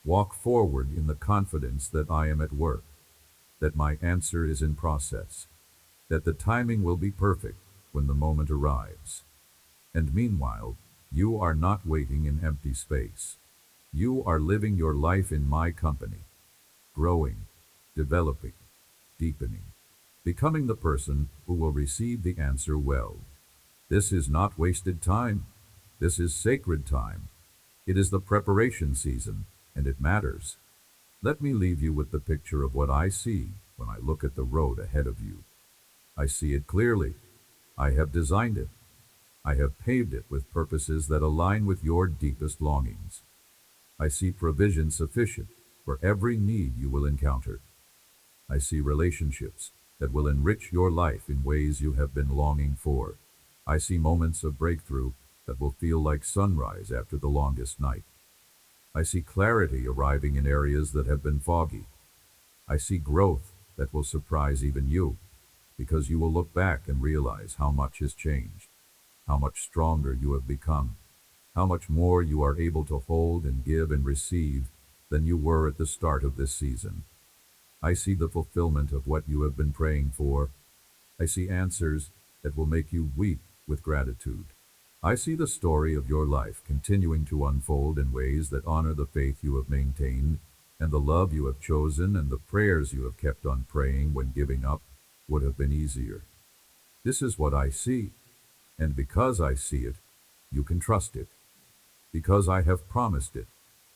Walk forward in the confidence that I am at work, that my answer is in process, that the timing will be perfect when the moment arrives. And meanwhile, you are not waiting in empty space. You are living your life in my company, growing, developing, deepening, becoming the person who will receive the answer well. This is not wasted time. This is sacred time. It is the preparation season, and it matters. Let me leave you with the picture of what I see when I look at the road ahead of you. I see it clearly. I have designed it. I have paved it with purposes that align with your deepest longings. I see provision sufficient for every need you will encounter. I see relationships that will enrich your life in ways you have been longing for. I see moments of breakthrough that will feel like sunrise after the longest night. I see clarity arriving in areas that have been foggy. I see growth that will surprise even you, because you will look back and realize how much has changed, how much stronger you have become, how much more you are able to hold and give and receive than you were at the start of this season. I see the fulfillment of what you have been praying for. I see answers that will make you weep with gratitude. I see the story of your life continuing to unfold in ways that honor the faith you have maintained, and the love you have chosen, and the prayers you have kept on praying when giving up would have been easier. This is what I see, and because I see it, you can trust it. Because I have promised it,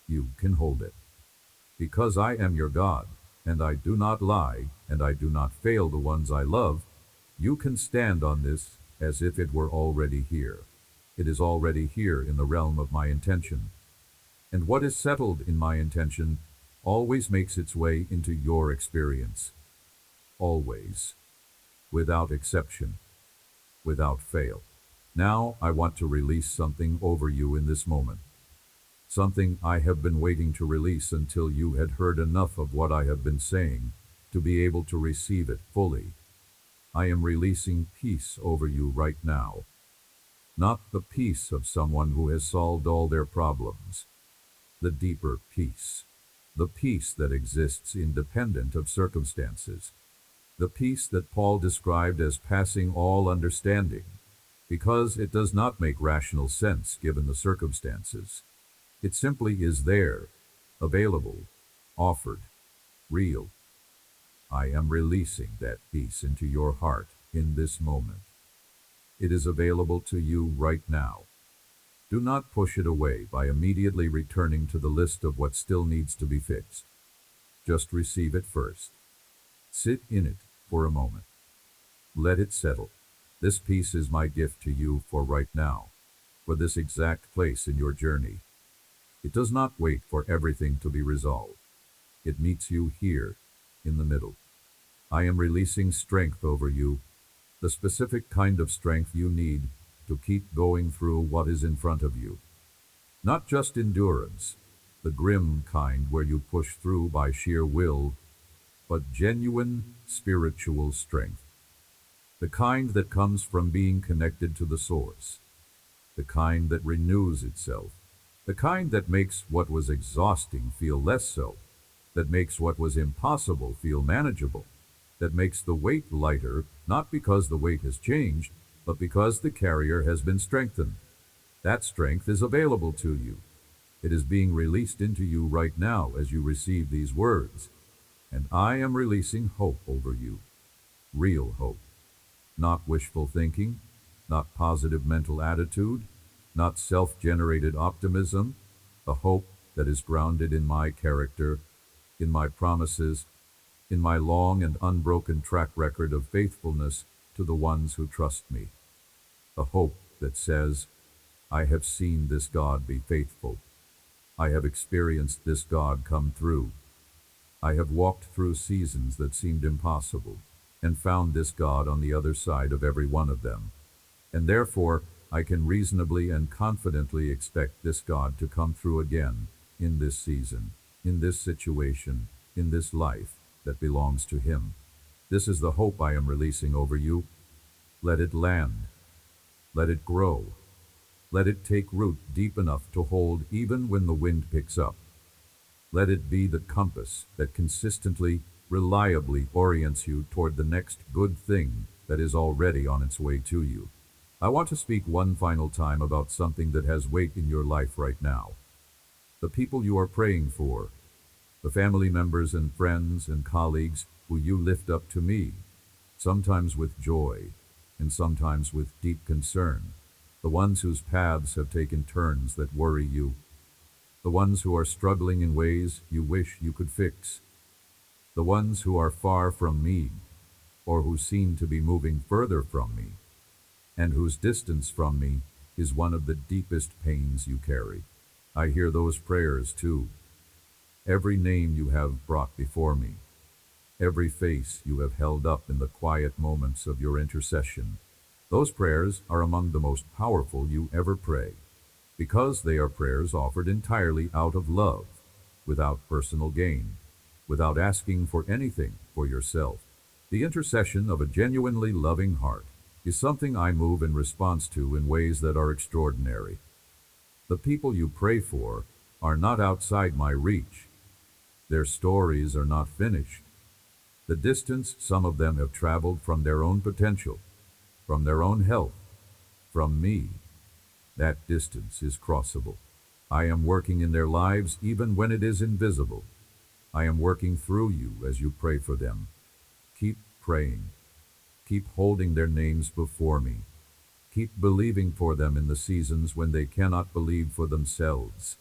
you can hold it. Because I am your God, and I do not lie, and I do not fail the ones I love, you can stand on this as if it were already here. It is already here in the realm of my intention. And what is settled in my intention always makes its way into your experience. Always. Without exception. Without fail. Now I want to release something over you in this moment. something I have been waiting to release until you had heard enough of what I have been saying to be able to receive it fully. I am releasing peace over you right now. Not the peace of someone who has solved all their problems. The deeper peace. The peace that exists independent of circumstances. The peace that Paul described as passing all understanding, because it does not make rational sense given the circumstances. It simply is there, available, offered, real. I am releasing that peace into your heart in this moment. It is available to you right now. Do not push it away by immediately returning to the list of what still needs to be fixed. Just receive it first. Sit in it for a moment. Let it settle. This peace is my gift to you for right now, for this exact place in your journey. It does not wait for everything to be resolved. It meets you here, in the middle. I am releasing strength over you, the specific kind of strength you need to keep going through what is in front of you. Not just endurance, the grim kind where you push through by sheer will, but genuine spiritual strength. The kind that comes from being connected to the source. The kind that renews itself. The kind that makes what was exhausting feel less so. That makes what was impossible feel manageable. That makes the weight lighter, not because the weight has changed, but because the carrier has been strengthened. That strength is available to you. It is being released into you right now as you receive these words. And I am releasing hope over you. Real hope. Not wishful thinking, not positive mental attitude, not self-generated optimism, a hope that is grounded in my character, in my promises, in my long and unbroken track record of faithfulness to the ones who trust me. A hope that says, I have seen this God be faithful. I have experienced this God come through. I have walked through seasons that seemed impossible and found this God on the other side of every one of them. And therefore, I can reasonably and confidently expect this God to come through again in this season, in this situation, in this life that belongs to Him. This is the hope I am releasing over you. Let it land. Let it grow. Let it take root deep enough to hold even when the wind picks up. Let it be the compass that consistently, reliably orients you toward the next good thing that is already on its way to you. I want to speak one final time about something that has weight in your life right now. The people you are praying for, the family members and friends and colleagues who you lift up to me, sometimes with joy and sometimes with deep concern, the ones whose paths have taken turns that worry you, the ones who are struggling in ways you wish you could fix, the ones who are far from me, or who seem to be moving further from me, and whose distance from me is one of the deepest pains you carry. I hear those prayers too. Every name you have brought before me, every face you have held up in the quiet moments of your intercession, those prayers are among the most powerful you ever pray, because they are prayers offered entirely out of love, without personal gain, without asking for anything for yourself. The intercession of a genuinely loving heart is something I move in response to in ways that are extraordinary. The people you pray for are not outside my reach. Their stories are not finished. The distance some of them have traveled from their own potential, from their own health, from me, that distance is crossable. I am working in their lives even when it is invisible. I am working through you as you pray for them. Keep praying. Keep holding their names before me. Keep believing for them in the seasons when they cannot believe for themselves.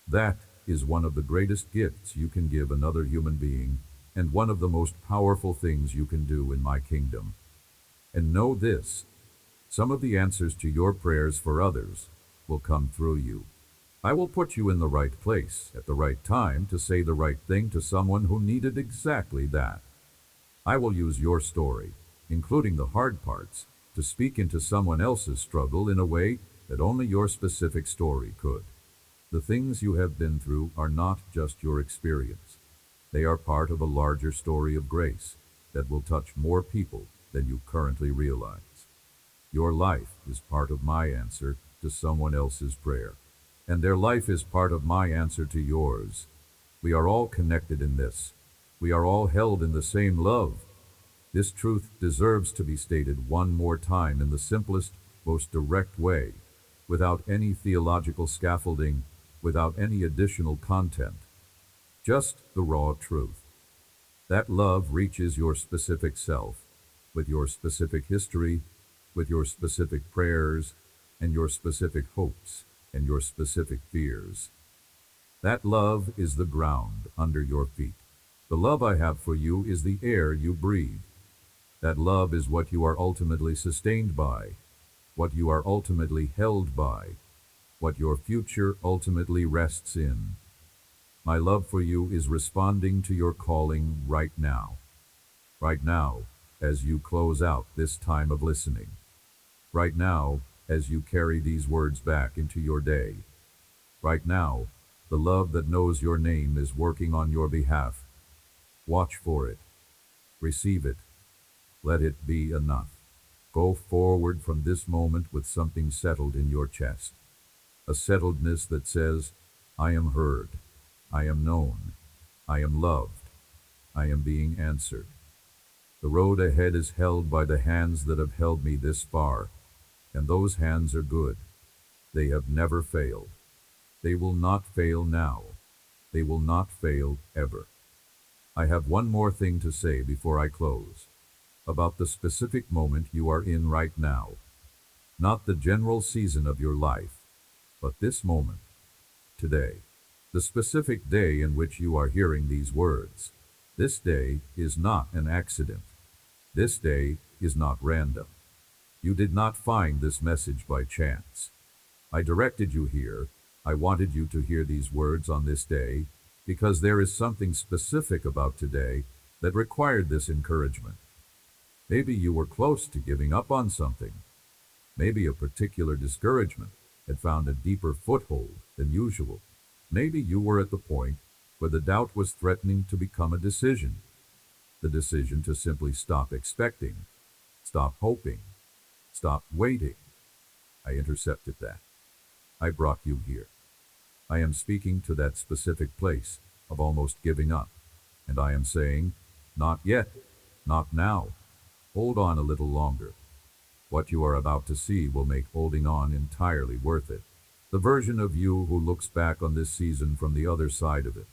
That is one of the greatest gifts you can give another human being, and one of the most powerful things you can do in my kingdom. And know this, some of the answers to your prayers for others will come through you. I will put you in the right place at the right time to say the right thing to someone who needed exactly that. I will use your story, including the hard parts, to speak into someone else's struggle in a way that only your specific story could. The things you have been through are not just your experience. They are part of a larger story of grace that will touch more people than you currently realize. Your life is part of my answer to someone else's prayer, and their life is part of my answer to yours. We are all connected in this. We are all held in the same love. This truth deserves to be stated one more time in the simplest, most direct way, without any theological scaffolding, without any additional content. Just the raw truth. That love reaches your specific self, with your specific history, with your specific prayers, and your specific hopes, and your specific fears. That love is the ground under your feet. The love I have for you is the air you breathe. That love is what you are ultimately sustained by, what you are ultimately held by, what your future ultimately rests in. My love for you is responding to your calling right now. Right now, as you close out this time of listening. Right now, as you carry these words back into your day. Right now, the love that knows your name is working on your behalf. Watch for it. Receive it. Let it be enough. Go forward from this moment with something settled in your chest. A settledness that says, I am heard. I am known. I am loved. I am being answered. The road ahead is held by the hands that have held me this far, and those hands are good. They have never failed. They will not fail now. They will not fail ever. I have one more thing to say before I close, about the specific moment you are in right now. Not the general season of your life, but this moment, today. The specific day in which you are hearing these words. This day is not an accident. This day is not random. You did not find this message by chance. I directed you here. I wanted you to hear these words on this day because there is something specific about today that required this encouragement. Maybe you were close to giving up on something. Maybe a particular discouragement had found a deeper foothold than usual. Maybe you were at the point where the doubt was threatening to become a decision. The decision to simply stop expecting, stop hoping, stop waiting. I intercepted that. I brought you here. I am speaking to that specific place of almost giving up, and I am saying, not yet, not now. Hold on a little longer. What you are about to see will make holding on entirely worth it. The version of you who looks back on this season from the other side of it.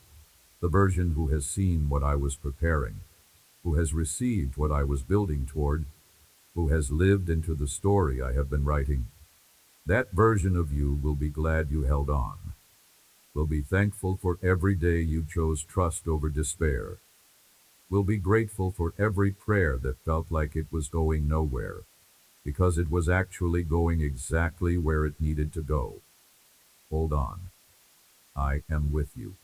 The version who has seen what I was preparing, who has received what I was building toward, who has lived into the story I have been writing. That version of you will be glad you held on, will be thankful for every day you chose trust over despair, will be grateful for every prayer that felt like it was going nowhere, because it was actually going exactly where it needed to go. Hold on. I am with you.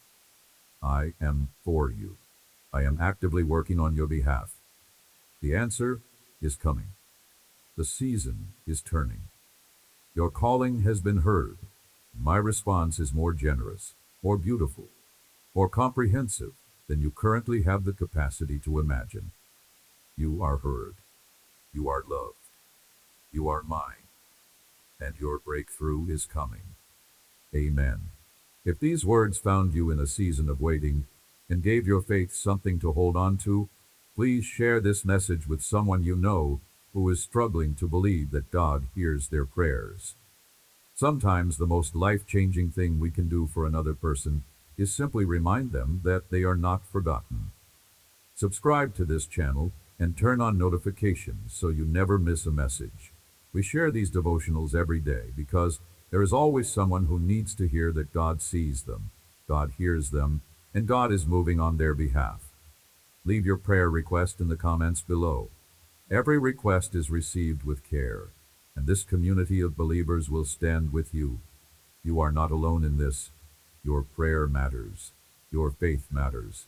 I am for you. I am actively working on your behalf. The answer is coming. The season is turning. Your calling has been heard. My response is more generous, more beautiful, more comprehensive than you currently have the capacity to imagine. You are heard. You are loved. You are mine. And your breakthrough is coming. Amen. If these words found you in a season of waiting and gave your faith something to hold on to, please share this message with someone you know who is struggling to believe that God hears their prayers. Sometimes the most life-changing thing we can do for another person is simply remind them that they are not forgotten. Subscribe to this channel and turn on notifications so you never miss a message. We share these devotionals every day because there is always someone who needs to hear that God sees them, God hears them, and God is moving on their behalf. Leave your prayer request in the comments below. Every request is received with care, and this community of believers will stand with you. You are not alone in this. Your prayer matters. Your faith matters.